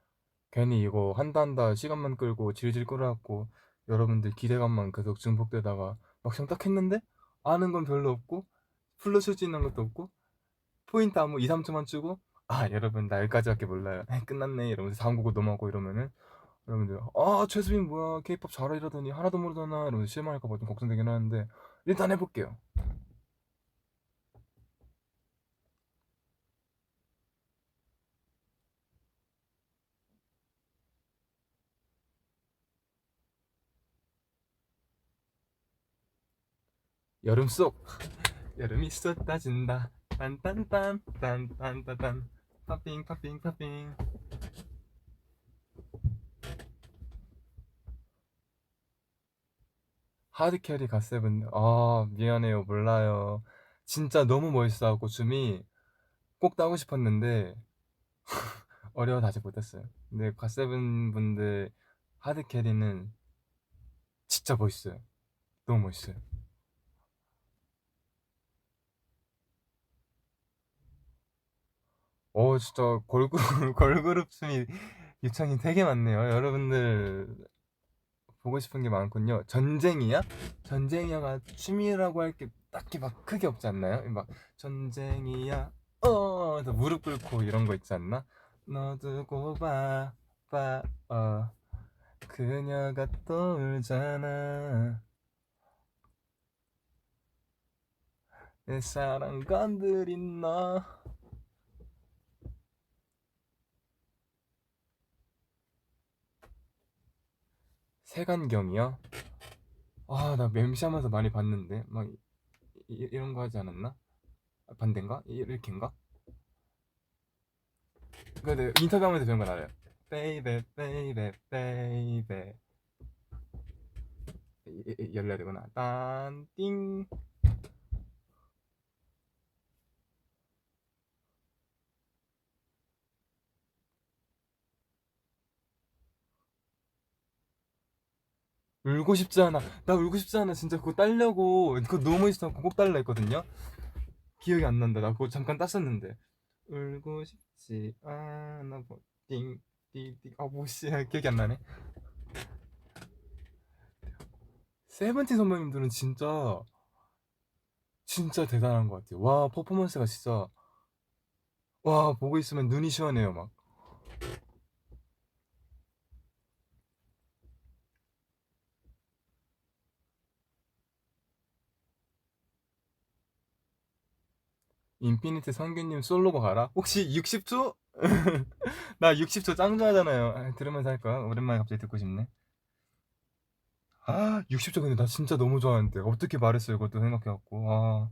괜히 이거 한다 시간만 끌고 질질 끌어갖고 여러분들 기대감만 계속 증폭되다가 막상 딱 했는데 아는 건 별로 없고 풀로 칠 수 있는 것도 없고 포인트 안무 2, 3초만 주고 여러분 나 여기까지밖에 몰라요. 끝났네 이러면서 다음 곡으로 넘어가고 이러면은 여러분들 최수빈 뭐야 케이팝 잘하 이러더니 하나도 모르잖아 이러면서 실망할까봐 좀 걱정되긴 하는데 일단 해볼게요. 여름 속 여름이 쏟아진다 딴딴딴 딴딴딴딴 파핑 파핑 파핑. 하드캐리 갓세븐 미안해요 몰라요. 진짜 너무 멋있어갖고 춤이 꼭 따고 싶었는데 어려워 다시 못했어요. 근데 갓세븐 분들 하드캐리는 진짜 멋있어요. 너무 멋있어요. 진짜 걸그룹 걸그룹 춤이 요청이 되게 많네요. 여러분들 보고 싶은 게 많군요. 전쟁이야? 전쟁이야가 춤이라고 할 게 딱히 막 크게 없지 않나요? 막 전쟁이야 그래서 무릎 꿇고 이런 거 있지 않나? 너 두고 봐 그녀가 떠올잖아 내 사랑 건드린 너. 색안경이요? 나 mem시하면서 많이 봤는데 막 이런 거 하지 않았나? 반대인가? 이렇게인가? 근데 인터뷰하면서 배운 건 알아요. 베이베 베이베 베이베. 열려야 되구나. 딴띵. '울고 싶지 않아.' 나 '울고 싶지 않아.' 진짜 그거 따려고 그거 너무 있어갖고 꼭 따려 했거든요. 기억이 안 난다. 나 그거 잠깐 땄었는데. '울고 싶지 않아.' 뭐 띵 띠띠 뭐씨 기억이 안 나네. 세븐틴 선배님들은 진짜 대단한 것 같아요. 와 퍼포먼스가 진짜 와 보고 있으면 눈이 시원해요 막. 인피니트 성규님 솔로가 가라? 혹시 60초? 나 60초 짱 좋아하잖아요. 들으면서 할까? 오랜만에 갑자기 듣고 싶네. 60초 근데 나 진짜 너무 좋아하는데 어떻게 말했어요? 이것도 생각해갖고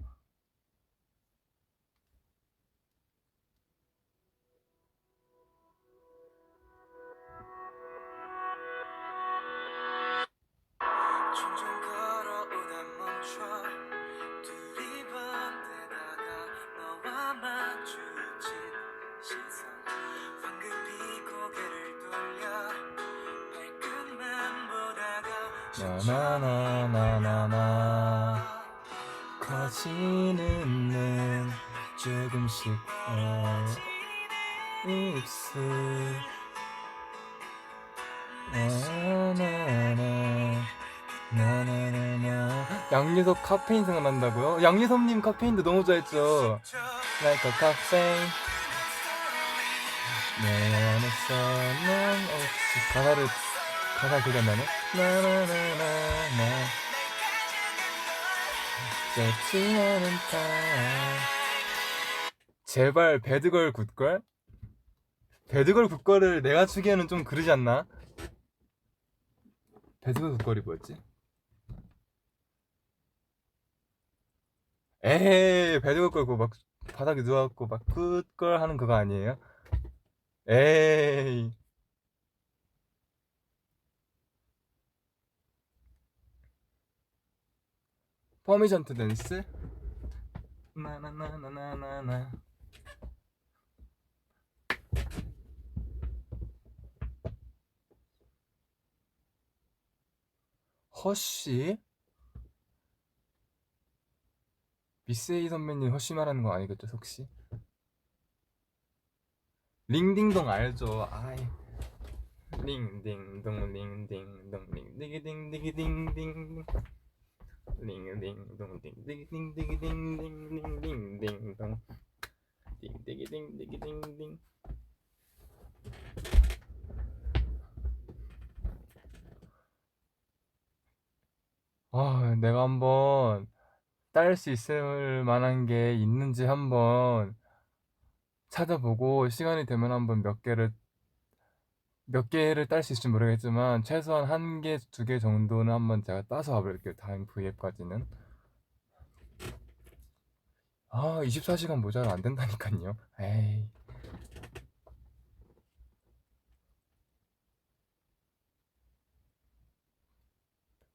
종종 걸어오다 멈춰 두리번데다가 너와 마주친 시선 황급히 고개를 돌려 발끝만 보다가 나나나나나나 커지는 눈 조금씩 입술 나나나 나나나나 양유섭 카페인 생각난다고요? 양유섭님 카페인도 너무 좋아했죠. Like a caffeine 내 안에서 넌 없이 가사 기억 안 나네. 나나나나나 짧지 않은 타 제발 배드걸 굿걸? 배드걸 굿걸을 내가 추기에는 좀 그러지 않나? 배드걸 굿걸이 뭐였지? 에이 배드걸 걸고 막 바닥에 누워갖고 막 굿걸 하는 그거 아니에요? 에이 퍼미션 투 댄스? 나나나나나나 허쉬? 미세이 선배님 허쉬 말하는 거 아니겠죠 혹시? 링딩동 알죠? 아이 링딩동 링딩동 링디기딩디기딩딩 링딩동 링디기딩디기딩딩딩딩딩동 딩디기딩디기딩딩 내가 한번 딸 수 있을 만한 게 있는지 한번 찾아보고 시간이 되면 한번 몇 개를 딸 수 있을지 모르겠지만 최소한 한 개, 두 개 정도는 한번 제가 따서 와볼게요. 다음 V앱까지는. 24시간 모자라 안 된다니까요. 에이.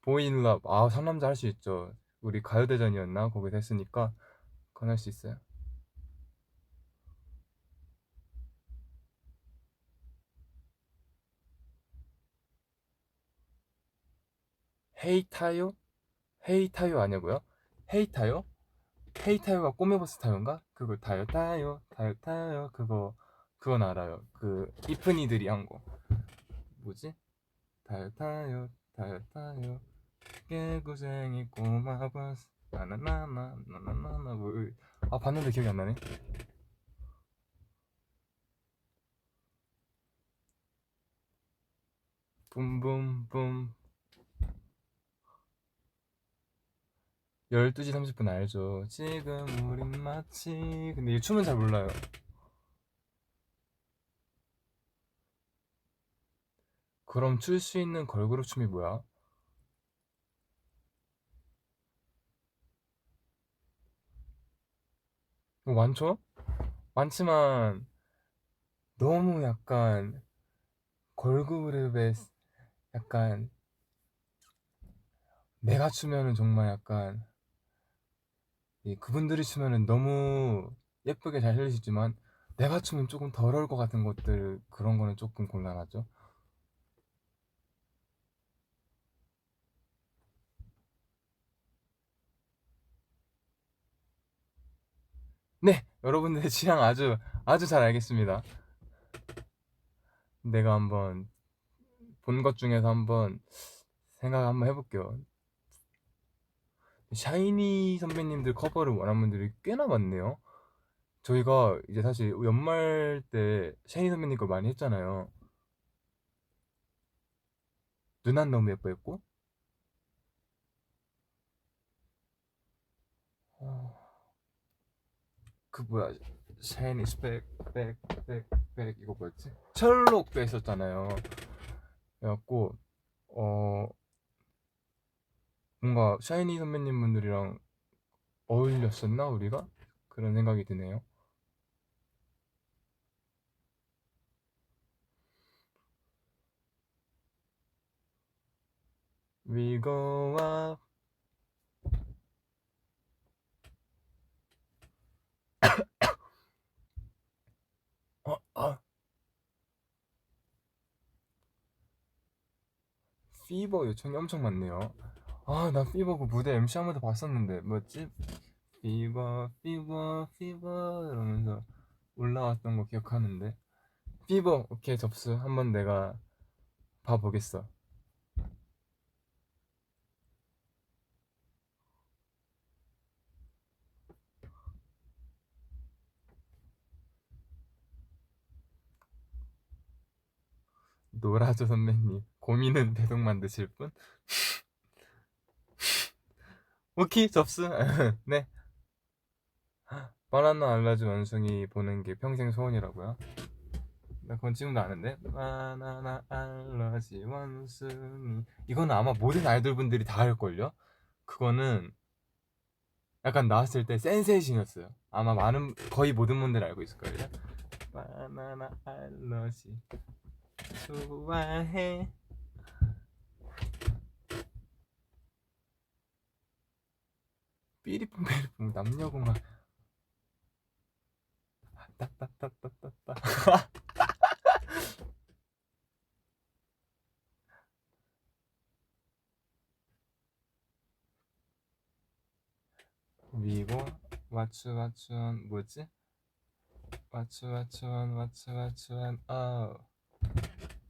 보이인럽. 상남자 할 수 있죠. 우리 가요대전이었나? 거기서 했으니까 그건 할 수 있어요. 헤이타요? 헤이타요 아니고요? 헤이타요? 헤이타요가 꼬메버스 타요인가? 그거 타요 타요 타요 타요 그건 알아요. 그 이쁜이들이 한 거. 뭐지? 타요 타요 타요 타요 개구쟁이 꼬마버스 나나나나 나나나나 봤는데 기억이 안 나네. 붐붐붐 12시 30분 알죠. 지금 우린 마치 근데 이 춤은 잘 몰라요. 그럼 출 수 있는 걸그룹 춤이 뭐야? 많죠? 많지만 너무 약간 걸그룹의 약간 내가 추면은 정말 약간 그분들이 추면은 너무 예쁘게 잘 흘리시지만 내가 추면 조금 덜할 것 같은 것들 그런 거는 조금 곤란하죠. 네, 여러분들의 취향 아주 아주 잘 알겠습니다. 내가 한번 본 것 중에서 한번 생각 한번 해볼게요. 샤이니 선배님들 커버를 원하는 분들이 꽤나 많네요. 저희가 이제 사실 연말 때 샤이니 선배님 거 많이 했잖아요. 누난 너무 예뻐했고, 어, 그 뭐야, 샤이니 스펙 이거 뭐였지? 셜록도 했었잖아요. 그래갖고 어 뭔가 샤이니 선배님 분들이랑 어울렸었나 우리가? 그런 생각이 드네요. We go up. 아, 피버 요청이 엄청 많네요. 아, 나 피버 그 무대 MC 한 번도 봤었는데 뭐였지? 피버 이러면서 올라왔던 거 기억하는데. 피버 오케이 접수. 한번 내가 봐보겠어. 노라조 선배님 고민은 대동 만드실 분? 오케이 접수. 네. 바나나 알러지 원숭이 보는 게 평생 소원이라고요? 나 그건 지금도 아는데. 바나나 알러지 원숭이 이거는 아마 모든 아이돌 분들이 다 알걸요? 그거는 약간 나왔을 때 센세이션이었어요. 아마 많은 거의 모든 분들이 알고 있을걸요. 바나나 알러지 좋아해. 삐리뿐 삐리뿐 남녀공학 따따따따따따. 미고 왓츠왓츠원 뭐지? 왓츠왓츠원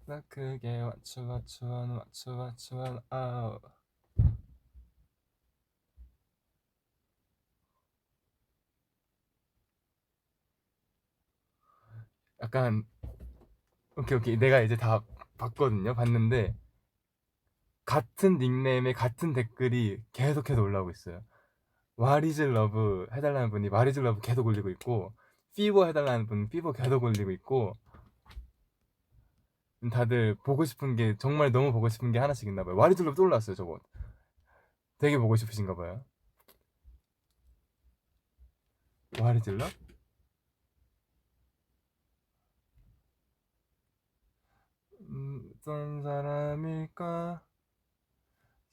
나 그게 왓츠왓츠원 약간 오케이 내가 이제 다 봤거든요. 봤는데 같은 닉네임에 같은 댓글이 계속해서 올라오고 있어요. What is love 해달라는 분이 What is love 계속 올리고 있고, 피버 해달라는 분은 피버 계속 올리고 있고, 다들 보고 싶은 게 정말 너무 보고 싶은 게 하나씩 있나 봐요. What is love 또 올라왔어요. 저거 되게 보고 싶으신가 봐요. What is love? 어떤 사람일까?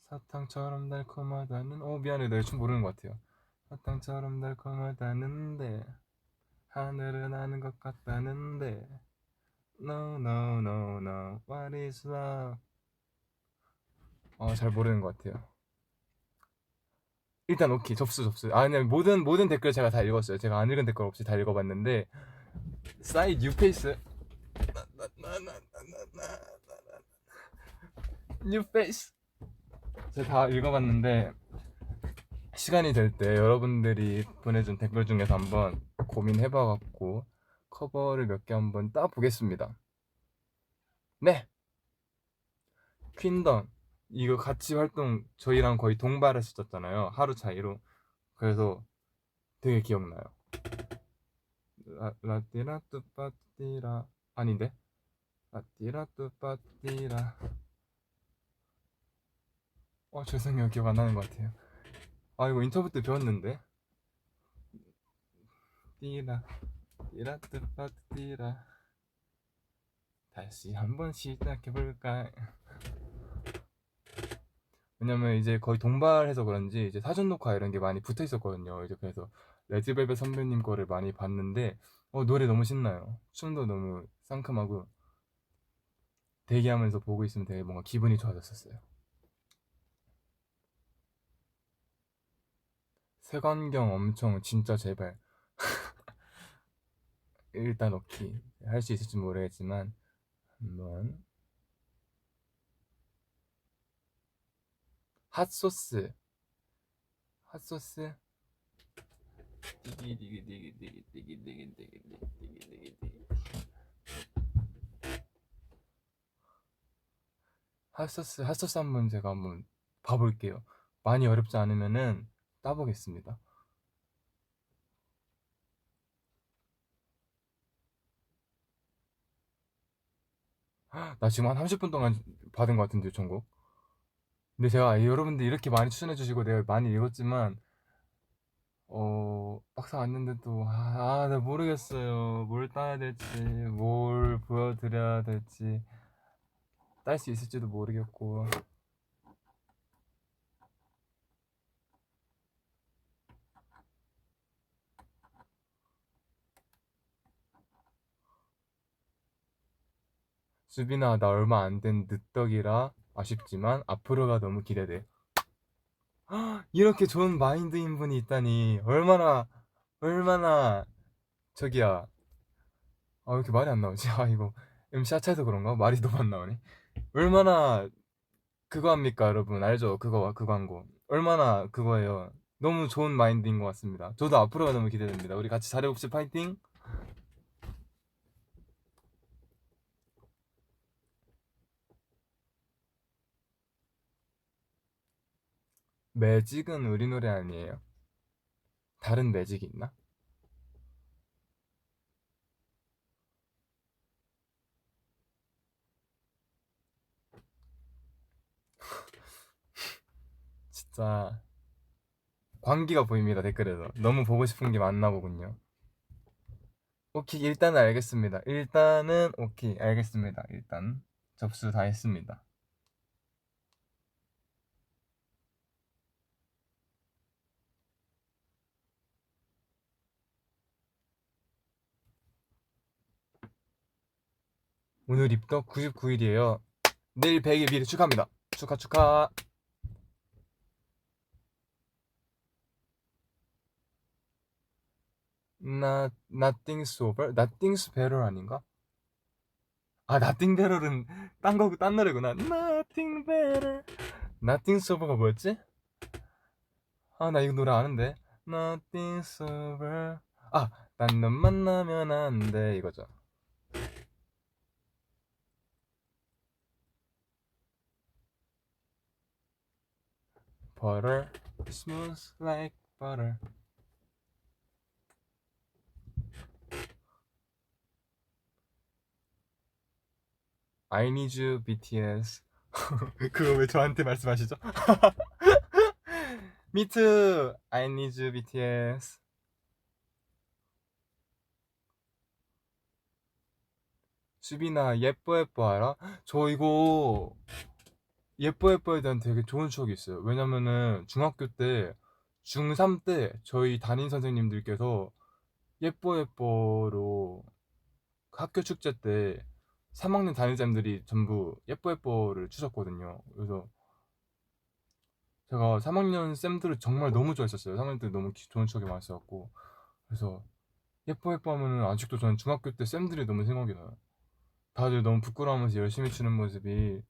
사탕처럼 달콤하다는, 미안해 나 춤 모르는 것 같아요. 사탕처럼 달콤하다는데 하늘은 아는 것 같다는데 No no no no What is love? 잘 모르는 것 같아요. 일단 오케이 접수. 아니 모든 댓글 제가 다 읽었어요. 제가 안 읽은 댓글 없이 다 읽어봤는데 싸이 뉴페이스 뉴페이스 제가 다 읽어봤는데 시간이 될 때 여러분들이 보내준 댓글 중에서 한번 고민해봐갖고 커버를 몇 개 한번 따보겠습니다. 네, 퀸덤 이거 같이 활동 저희랑 거의 동발했었잖아요. 하루 차이로. 그래서 되게 기억나요. 라띠라 뚜빠띠라 아닌데? 라띠라 뚜빠띠라. 죄송해요. 기억 안 나는 것 같아요. 이거 인터뷰 때 배웠는데. 띠라 띠라 뚜빠띠라 다시 한번 시작해볼까. 왜냐면 이제 거의 동발해서 그런지 이제 사전 녹화 이런 게 많이 붙어 있었거든요. 이제 그래서 레드벨벳 선배님 거를 많이 봤는데 노래 너무 신나요. 춤도 너무 상큼하고 대기하면서 보고 있으면 되게 뭔가 기분이 좋아졌었어요. 색안경 엄청 진짜 제발 일단 오케이 할 수 있을지 모르겠지만 한번 핫소스 핫소스 디기 디기 디기 디기 디기 디기 디기 디기 디기 디기 핫소스 한번 제가 한번 봐볼게요. 많이 어렵지 않으면은 따보겠습니다. 나 지금 한 30분 동안 받은 것 같은데 요청곡. 근데 제가 여러분들 이렇게 많이 추천해 주시고 내가 많이 읽었지만 막상 왔는데 또 나 모르겠어요. 뭘 따야 될지 뭘 보여드려야 될지 딸 수 있을지도 모르겠고. 수빈아 나 얼마 안 된 늦덕이라 아쉽지만 앞으로가 너무 기대돼. 이렇게 좋은 마인드인 분이 있다니 얼마나 저기야. 왜 이렇게 말이 안 나오지? 이거 MC 하차해서 그런가? 말이 너무 안 나오네. 얼마나 그거 합니까 여러분? 알죠? 그 광고 얼마나 그거예요. 너무 좋은 마인드인 것 같습니다. 저도 앞으로가 너무 기대됩니다. 우리 같이 잘해봅시다. 파이팅. 매직은 우리 노래 아니에요? 다른 매직이 있나? 진짜 광기가 보입니다. 댓글에서 너무 보고 싶은 게 많나 보군요. 오케이 일단은 알겠습니다. 일단은 오케이 알겠습니다. 일단 접수 다 했습니다. 오늘 입덕 99일이에요. 내일 100일 미리 축하합니다. 축하. Nothing's over? Nothing's better 아닌가? Nothing better은 딴 노래구나. Nothing better. Nothing's over가 뭐였지? 나 이거 노래 아는데. Nothing's over. 난 넌 만나면 안 돼. 이거죠. Butter, smooth like butter. I need you, BTS. 그거 왜 저한테 말씀하시죠? Me too. I need you, BTS. 수빈아, 예뻐 알아? 저 이거 예뻐에 대한 되게 좋은 추억이 있어요. 왜냐면은 중학교 때, 중3 때 저희 담임 선생님들께서 예뻐로 학교 축제 때 3학년 담임쌤들이 전부 예뻐를 추셨거든요. 그래서 제가 3학년 쌤들을 정말 너무 좋아했었어요. 3학년 때 너무 좋은 추억이 많았어갖고. 그래서 예뻐 하면은 아직도 저는 중학교 때 쌤들이 너무 생각이 나요. 다들 너무 부끄러워하면서 열심히 추는 모습이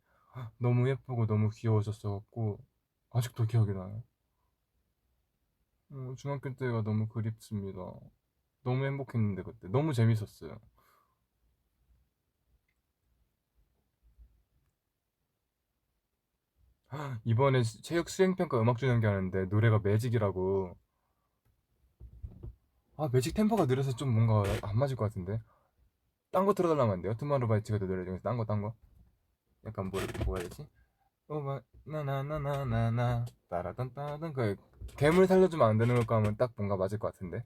너무 예쁘고 너무 귀여우셨어갖고 아직도 기억이 나요. 중학교 때가 너무 그립습니다. 너무 행복했는데 그때 너무 재밌었어요. 이번에 체육 수행평가 음악 중연기 하는데 노래가 매직이라고. 매직 템포가 느려서 좀 뭔가 안 맞을 것 같은데. 딴 거 틀어달라면 안 돼요? 투마로우바이츠가 노래 중에서 딴 거 약간 뭐 해야 되지? 나나나나나나 따라단따단 그 괴물 살려주면 안 되는 걸까 하면 딱 뭔가 맞을 것 같은데.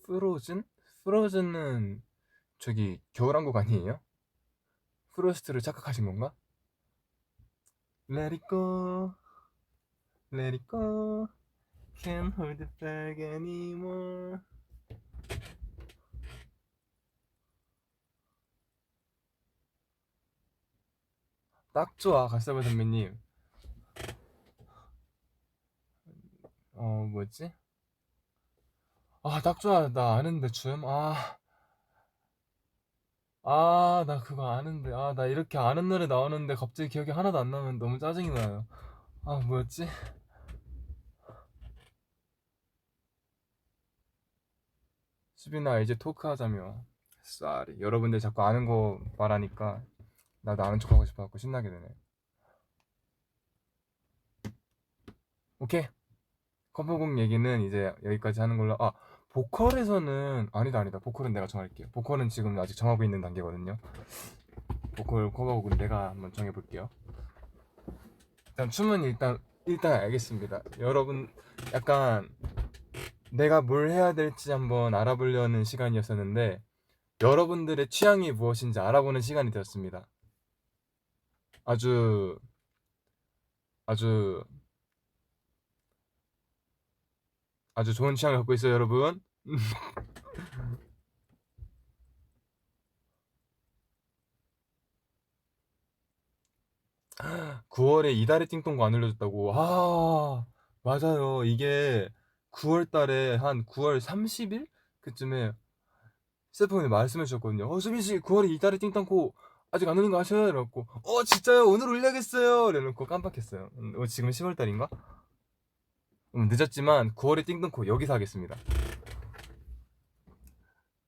프로즌? 프로즌은 저기 겨울왕국 아니에요? 프로스트를 착각하신 건가? Let it go, let it go, can't hold it back anymore. 딱 좋아, 갓사부 선배님. 뭐였지? 딱 좋아. 나 아는데, 춤. 나 그거 아는데. 나 이렇게 아는 노래 나오는데 갑자기 기억이 하나도 안 나면 너무 짜증이 나요. 뭐였지? 수빈아, 이제 토크하자며. 쏘리. 여러분들 자꾸 아는 거 말하니까 나도 아는 척하고 싶어갖고 신나게 되네. 오케이. 커버곡 얘기는 이제 여기까지 하는 걸로. 보컬에서는 아니다. 보컬은 내가 정할게요. 보컬은 지금 아직 정하고 있는 단계거든요. 보컬 커버곡은 내가 한번 정해볼게요. 일단 춤은 일단 알겠습니다. 여러분 약간 내가 뭘 해야 될지 한번 알아보려는 시간이었었는데 여러분들의 취향이 무엇인지 알아보는 시간이 되었습니다. 아주 아주 아주 좋은 취향을 갖고 있어요, 여러분. 9월에 이달의 띵동거 안 올려줬다고. 맞아요. 이게 9월 달에 한 9월 30일 그쯤에 스태프분이 말씀해 주셨거든요. 수빈 씨, 9월에 이달의 띵동거 아직 안 올린 거 아셔요? 이래갖고 진짜요? 오늘 올려야겠어요. 이래놓고 깜빡했어요. 지금 10월 달인가? 늦었지만 9월에 띵동코 여기서 하겠습니다.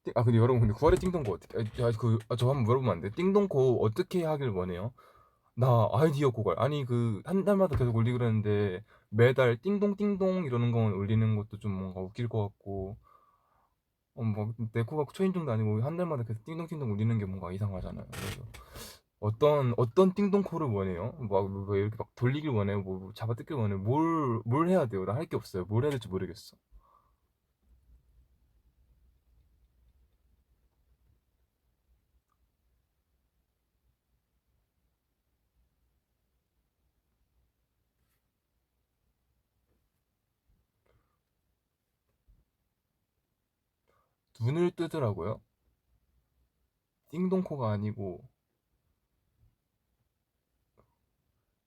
근데 여러분, 근데 9월에 띵동코 어떻게? 저 한번 물어보면 안 돼? 띵동코 어떻게 하길 원해요? 나 아이디어 고갈. 아니 한 달마다 계속 올리고 그러는데 매달 띵동띵동 이러는 거 올리는 것도 좀 뭔가 웃길 것 같고, 내 코가 초인종도 아니고 한 달마다 계속 띵동띵동 올리는 게 뭔가 이상하잖아요. 그래서 어떤 띵동코를 원해요? 뭐 이렇게 막 돌리길 원해요? 뭐 잡아뜯길 원해요? 뭘 해야 돼요? 나 할 게 없어요. 뭘 해야 될지 모르겠어. 눈을 뜨더라고요. 띵동코가 아니고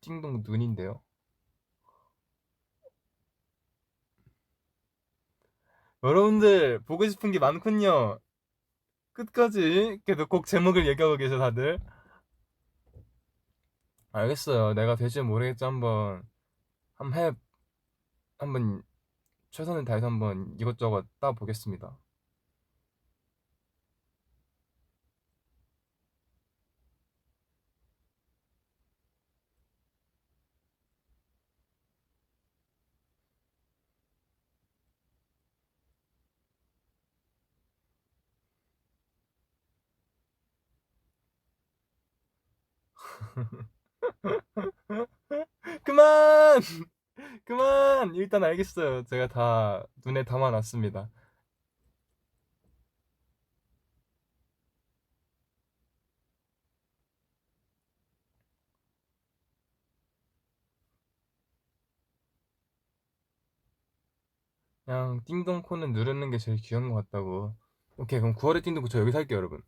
띵동 눈인데요. 여러분들 보고 싶은 게 많군요. 끝까지 계속 곡 제목을 얘기하고 계셔 다들. 알겠어요. 내가 될지 모르겠지. 한번 해 한번 최선을 다해서 한번 이것저것 따 보겠습니다. 그만 그만. 일단 알겠어요. 제가 다 눈에 담아놨습니다. 그냥 띵동코는 누르는 게 제일 귀여운 것 같다고. 오케이, 그럼 9월에 띵동코 저 여기서 할게요, 여러분.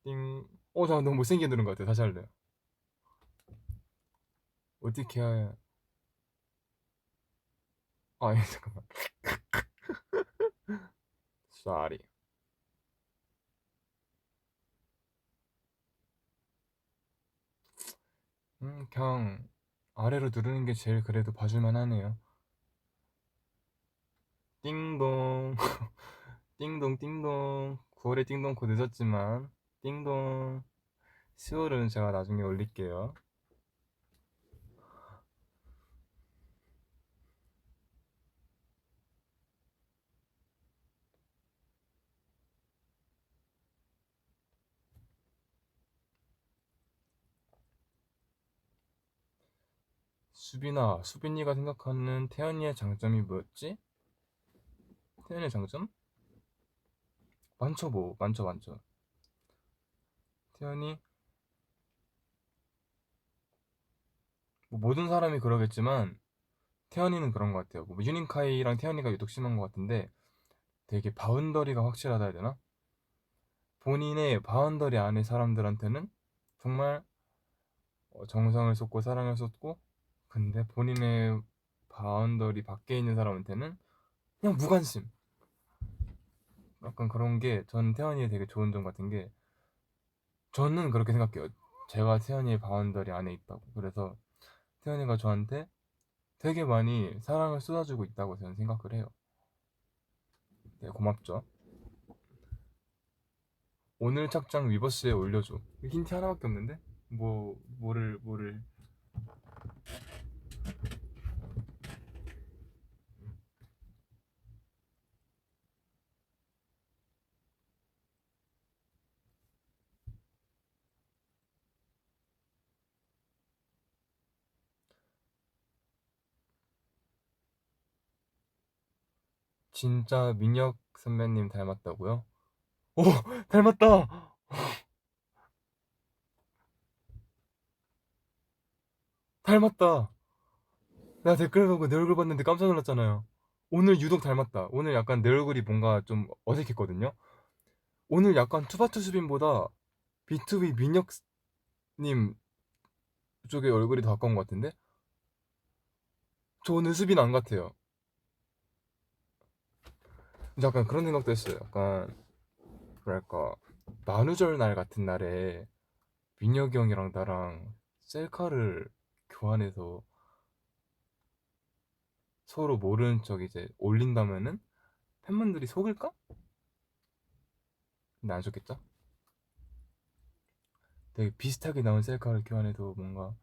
띵. 잠깐 너무 못생기게 누른 것 같아요. 다시 할래요. 어떻게 해야. 잠깐만. Sorry. 그냥 아래로 누르는 게 제일 그래도 봐줄만 하네요. 띵동. 띵동 띵동. 9월에 띵동코 늦었지만 띵동. 10월은 제가 나중에 올릴게요. 수빈아, 수빈이가 생각하는 태연이의 장점이 뭐였지? 태연이의 장점? 많죠, 뭐. 많죠, 많죠. 태연이, 뭐 모든 사람이 그러겠지만, 태연이는 그런 것 같아요. 뭐 유닌카이랑 태연이가 유독 심한 것 같은데, 되게 바운더리가 확실하다 해야 되나? 본인의 바운더리 안에 사람들한테는 정말 정성을 쏟고 사랑을 쏟고, 근데 본인의 바운더리 밖에 있는 사람한테는 그냥 무관심. 약간 그런 게 전 태연이의 되게 좋은 점 같은 게, 저는 그렇게 생각해요. 제가 태연이의 바운더리 안에 있다고. 그래서 태연이가 저한테 되게 많이 사랑을 쏟아주고 있다고 저는 생각을 해요. 네, 고맙죠. 오늘 착장 위버스에 올려줘. 힌트 하나밖에 없는데? 뭐를. 진짜 민혁 선배님 닮았다고요? 오! 닮았다! 닮았다! 내가 댓글 보고 내 얼굴 봤는데 깜짝 놀랐잖아요. 오늘 유독 닮았다. 오늘 약간 내 얼굴이 뭔가 좀 어색했거든요? 오늘 약간 투바투 수빈보다 B2B 민혁님 쪽의 얼굴이 더 가까운 것 같은데? 저 오늘 수빈 안 같아요. 근데 약간 그런 생각도 했어요. 약간, 뭐랄까, 만우절 날 같은 날에 민혁이 형이랑 나랑 셀카를 교환해서 서로 모르는 척 이제 올린다면은 팬분들이 속을까? 근데 안 속겠죠? 되게 비슷하게 나온 셀카를 교환해도 뭔가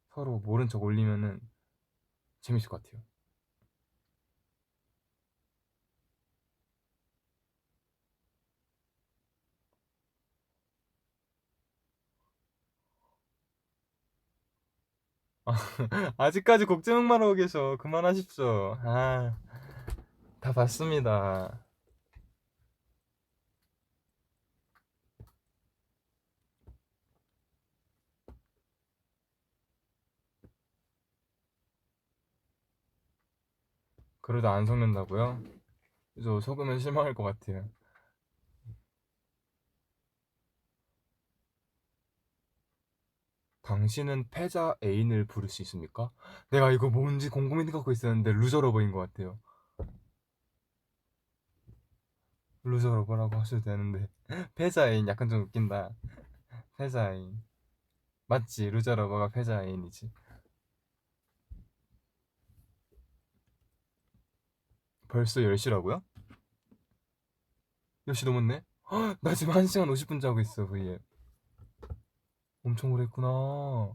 서로 모른 척 올리면은 재밌을 것 같아요. 아, 아직까지 곡제목만 하고 계셔. 그만하십시오. 아, 다 봤습니다. 그러다 안 속는다고요? 저 속으면 실망할 것 같아요. 당신은 패자 애인을 부를 수 있습니까? 내가 이거 뭔지 곰곰이 생각하고 있었는데 루저러버인 것 같아요. 루저러버라고 하셔도 되는데 패자 애인 약간 좀 웃긴다. 패자 애인 맞지? 루저러버가 패자 애인이지. 벌써 10시라고요? 10시 넘었네? 헉, 나 지금 1시간 50분 자고 있어 V에. 엄청 오래 했구나.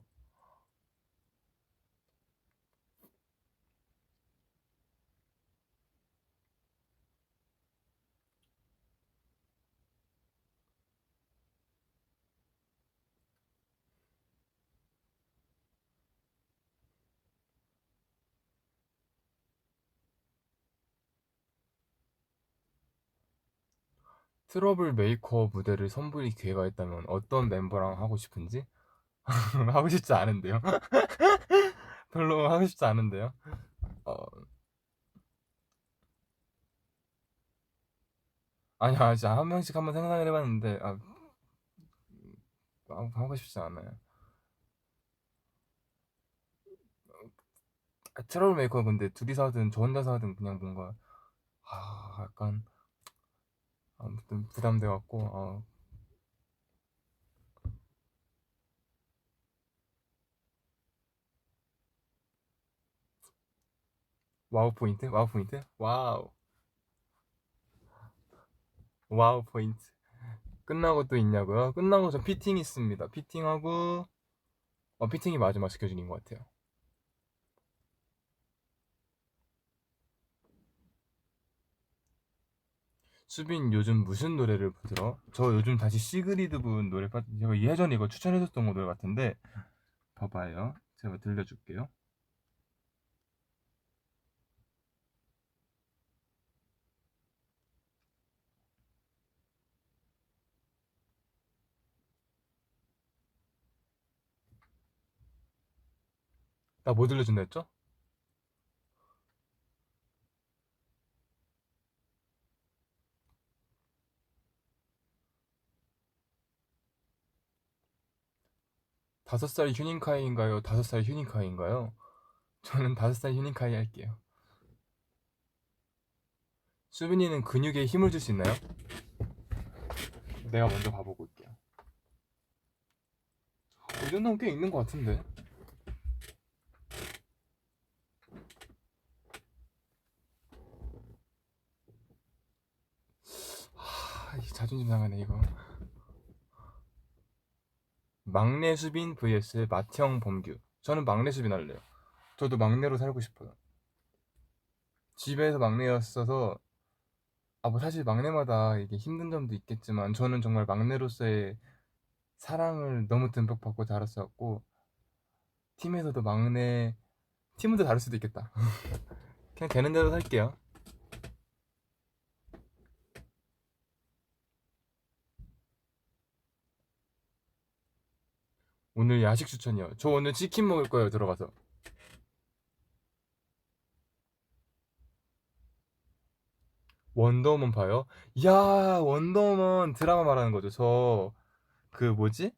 트러블 메이커 무대를 선보일 기회가 있다면 어떤 멤버랑 하고 싶은지? 하고 싶지 않은데요? 별로 하고 싶지 않은데요? 어, 아니야, 진짜 한 명씩 한번 생각을 해봤는데, 하고 싶지 않아요. 트러블 메이커 근데 둘이서 하든 저 혼자서 하든 그냥 뭔가, 약간, 아무튼 부담돼갖고, 와우 포인트? 와우 포인트? 와우. 와우 포인트. 끝나고 또 있냐고요? 끝나고 저 피팅 있습니다. 피팅하고, 피팅이 마지막 스케줄인 것 같아요. 수빈 요즘 무슨 노래를 들어? 저 요즘 다시 시그리드 분 노래 제가 예전에 이거 추천해줬던 거 노래 같은데 봐봐요. 제가 들려줄게요. 나 뭐 들려준다 했죠? 5살 휴닝카이인가요? 5살 휴닝카이인가요? 저는 5살 휴닝카이 할게요. 수빈이는 근육에 힘을 줄 수 있나요? 내가 먼저 봐보고 올게요. 이 정도면 꽤 있는 것 같은데. 자존심 상하네 이거. 막내 수빈 vs 맏형 범규. 저는 막내 수빈 할래요. 저도 막내로 살고 싶어요. 집에서 막내였어서 뭐 사실 막내마다 이게 힘든 점도 있겠지만 저는 정말 막내로서의 사랑을 너무 듬뿍 받고 자랐었고 팀에서도 막내 팀은 더 다를 수도 있겠다. 그냥 되는 대로 살게요. 오늘 야식 추천이요. 저 오늘 치킨 먹을 거예요. 들어가서. 원더우먼 봐요? 야, 원더우먼 드라마 말하는 거죠. 저 그 뭐지?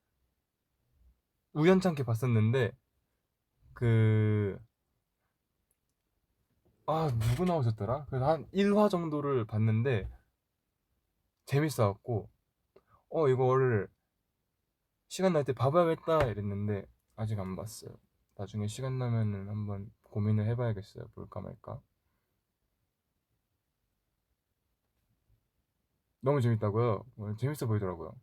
우연찮게 봤었는데 그 누구 나오셨더라? 그래서 한 1화 정도를 봤는데 재밌어갖고 이거를 시간 날 때 봐봐야겠다 이랬는데 아직 안 봤어요. 나중에 시간 나면은 한번 고민을 해봐야겠어요. 볼까 말까. 너무 재밌다고요? 재밌어 보이더라고요.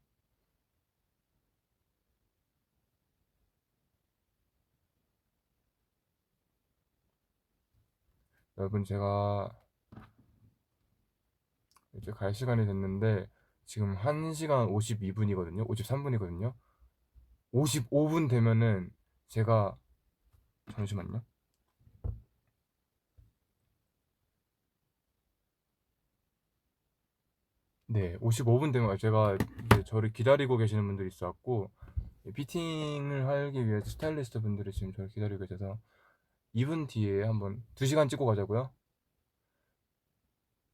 여러분 제가 이제 갈 시간이 됐는데 지금 1시간 52분이거든요. 53분이거든요. 55분 되면은 제가 잠시만요. 네, 55분 되면 제가 이제 저를 기다리고 계시는 분들이 있어갖고 피팅을 하기 위해서 스타일리스트 분들이 지금 저를 기다리고 계셔서 2분 뒤에 한번 2시간 찍고 가자고요.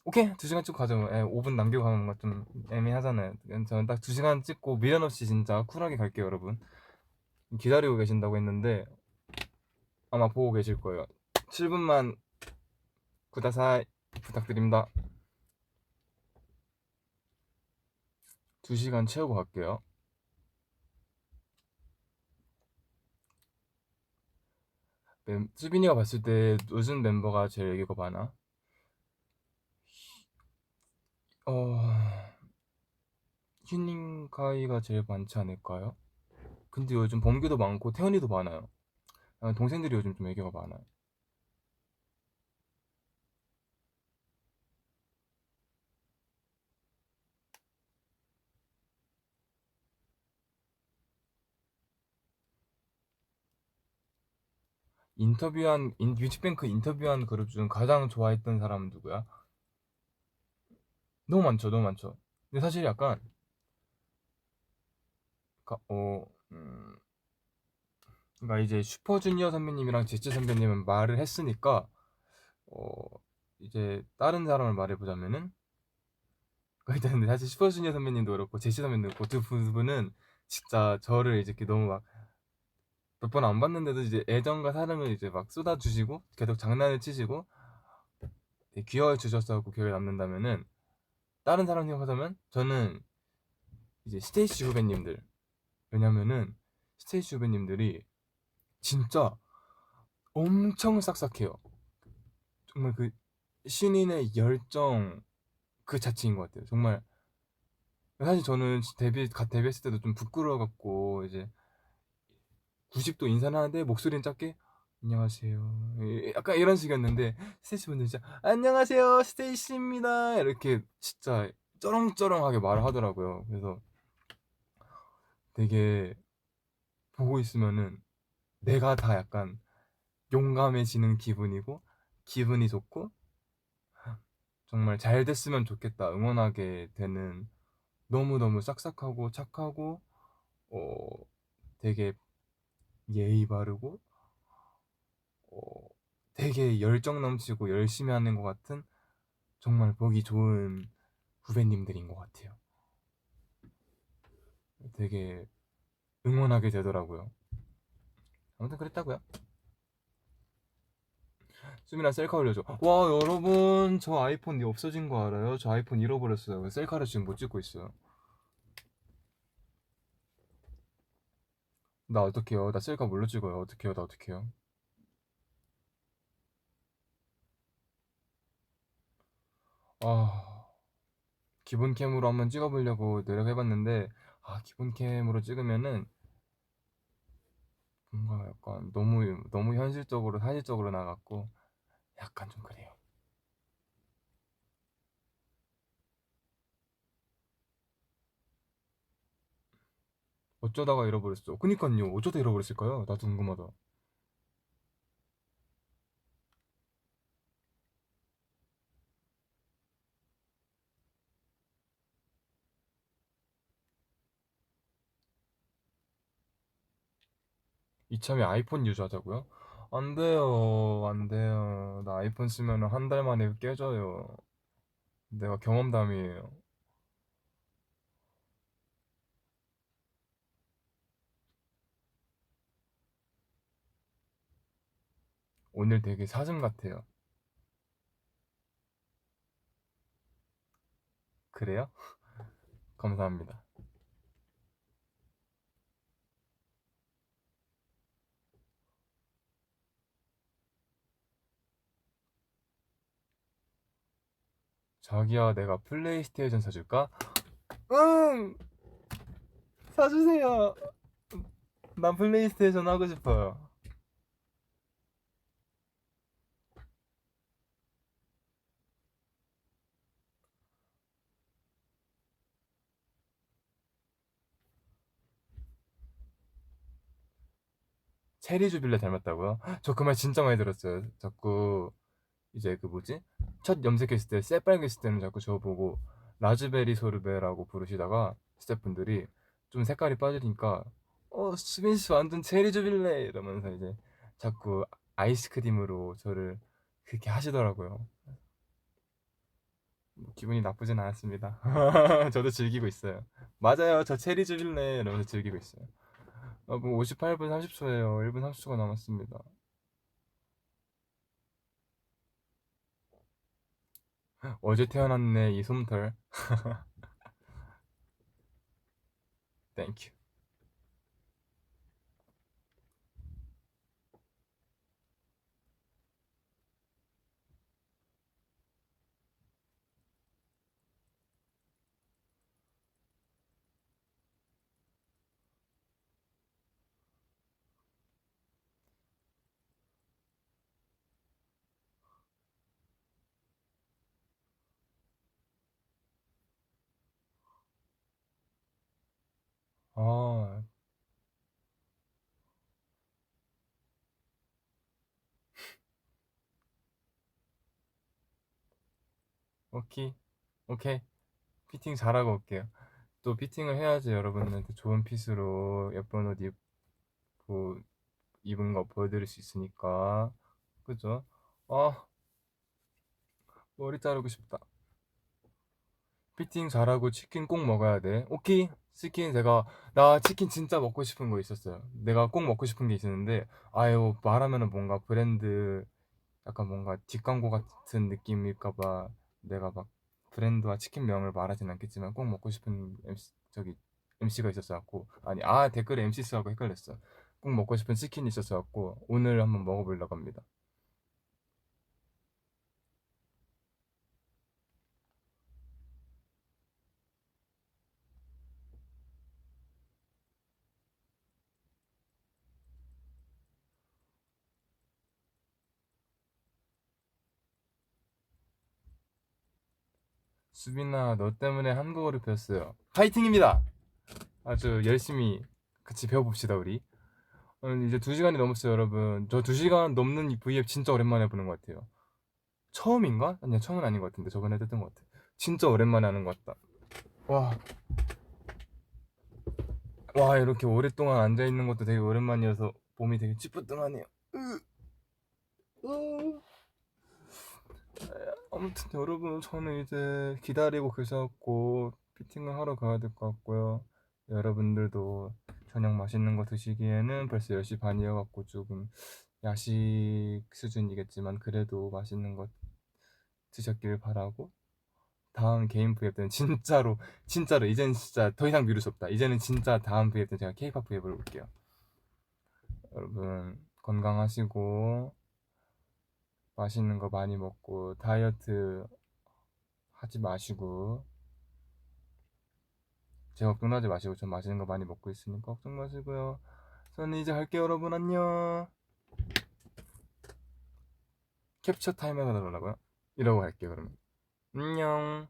오케이, 2시간 찍고 가죠. 5분 남기고 가는 건 좀 애매하잖아요. 저는 딱 2시간 찍고 미련 없이 진짜 쿨하게 갈게요, 여러분. 기다리고 계신다고 했는데 아마 보고 계실 거예요. 7분만 구다사이 부탁드립니다. 2시간 채우고 갈게요. 수빈이가 봤을 때 요즘 멤버가 제일 애교가 많아? 휴닝카이가 제일 많지 않을까요? 근데 요즘 범규도 많고 태연이도 많아요. 동생들이 요즘 좀 애교가 많아요. 뮤직뱅크 인터뷰한 그룹 중 가장 좋아했던 사람은 누구야? 너무 많죠, 너무 많죠. 근데 사실 약간 가- 어, 음, 그러니까 이제 슈퍼주니어 선배님이랑 제치 선배님은 말을 했으니까 어, 이제 다른 사람을 말해보자면은 일단 근데 사실 슈퍼주니어 선배님도 그렇고 제시 선배님도 그렇고 두 분은 진짜 저를 이제 이렇게 너무 막 몇 번 안 봤는데도 이제 애정과 사랑을 이제 막 쏟아주시고 계속 장난을 치시고 되게 귀여워 주셨었고 기억에 남는다면은 다른 사람 생각하자면 저는 이제 스테이시 후배님들. 왜냐면은 스테이시 후배님들이 진짜 엄청 싹싹해요. 정말 그 신인의 열정 그 자체인 것 같아요. 정말 사실 저는 갓 데뷔했을 때도 좀 부끄러워갖고 이제 90도 인사를 하는데 목소리는 작게 안녕하세요. 약간 이런 식이었는데 스테이시 분들 진짜 안녕하세요 스테이시입니다 이렇게 진짜 쩌렁쩌렁하게 말을 하더라고요. 그래서 되게 보고 있으면은 내가 다 약간 용감해지는 기분이고 기분이 좋고 정말 잘 됐으면 좋겠다 응원하게 되는 너무너무 싹싹하고 착하고 어 되게 예의 바르고 되게 열정 넘치고 열심히 하는 것 같은 정말 보기 좋은 후배님들인 것 같아요. 되게 응원하게 되더라고요. 아무튼 그랬다고요. 수민아 셀카 올려줘. 와 여러분 저 아이폰 없어진 거 알아요? 저 아이폰 잃어버렸어요. 셀카를 지금 못 찍고 있어요. 나 어떡해요? 나 셀카 뭘로 찍어요? 어떡해요? 나 어떡해요? 아 기본 캠으로 한번 찍어보려고 노력해봤는데 기본 캠으로 찍으면은 뭔가 약간 너무 현실적으로 사실적으로 나갔고 약간 좀 그래요. 어쩌다가 잃어버렸어. 그니까요. 어쩌다 잃어버렸을까요? 나도 궁금하다. 이참에 아이폰 유저하자고요? 안 돼요. 안 돼요. 나 아이폰 쓰면 한 달 만에 깨져요. 내가 경험담이에요. 오늘 되게 사슴 같아요. 그래요? 감사합니다. 자기야, 내가 플레이스테이션 사줄까? 응! 사주세요. 난 플레이스테이션 하고 싶어요. 체리 주빌레 닮았다고요? 저 그 말 진짜 많이 들었어요. 자꾸 이제 그 뭐지? 첫 염색했을 때 새빨갰을 때는 자꾸 저보고 라즈베리 소르베라고 부르시다가 스태프분들이 좀 색깔이 빠지니까 수빈 씨 완전 체리 주빌레 이러면서 이제 자꾸 아이스크림으로 저를 그렇게 하시더라고요. 기분이 나쁘진 않았습니다. 저도 즐기고 있어요. 맞아요. 저 체리 주빌레 이러면서 즐기고 있어요. 뭐 58분 30초예요. 1분 30초가 남았습니다. 어제 태어났네 이 솜털. 땡큐. 아, 오케이. 오케이. 피팅 잘하고 올게요. 또 피팅을 해야지 여러분한테 좋은 핏으로 예쁜 옷 입고 입은 거 보여드릴 수 있으니까. 그죠? 아, 머리 자르고 싶다. 피팅 잘하고 치킨 꼭 먹어야 돼. 오케이. 치킨 나 치킨 진짜 먹고 싶은 거 있었어요. 내가 꼭 먹고 싶은 게 있었는데, 아유, 말하면은 뭔가 브랜드, 약간 뭔가 뒷광고 같은 느낌일까봐 내가 막 브랜드와 치킨명을 말하진 않겠지만 꼭 먹고 싶은 MC가 있었어갖고, 아니, 댓글에 MC 쓰라고 헷갈렸어. 꼭 먹고 싶은 치킨이 있었어갖고, 오늘 한번 먹어보려고 합니다. 수빈아, 너 때문에 한국어를 배웠어요. 파이팅입니다! 아주 열심히 같이 배워봅시다, 우리. 이제 2시간이 넘었어요, 여러분. 저 2시간 넘는 이 V앱 진짜 오랜만에 보는 것 같아요. 처음인가? 아니야, 처음은 아닌 것 같은데. 저번에 했던 것 같아. 진짜 오랜만에 하는 것 같다. 와, 와, 이렇게 오랫동안 앉아있는 것도 되게 오랜만이어서 몸이 되게 찌뿌둥하네요. 아무튼 여러분, 저는 이제 기다리고 계셔갖고 피팅을 하러 가야 될 것 같고요. 여러분들도 저녁 맛있는 거 드시기에는 벌써 10시 반이어갖고 조금 야식 수준이겠지만 그래도 맛있는 거 드셨길 바라고, 다음 개인 브이앱 때는 진짜로 이제는 진짜 더 이상 미룰 수 없다. 이제는 진짜 다음 브이앱 때는 제가 케이팝 브이앱을 올게요. 여러분 건강하시고 맛있는 거 많이 먹고 다이어트 하지 마시고, 제 걱정하지 마시고 전 맛있는 거 많이 먹고 있으니까 걱정 마시고요. 저는 이제 갈게요. 여러분 안녕. 캡처 타임 해달라고요? 이러고 갈게요 그러면. 안녕.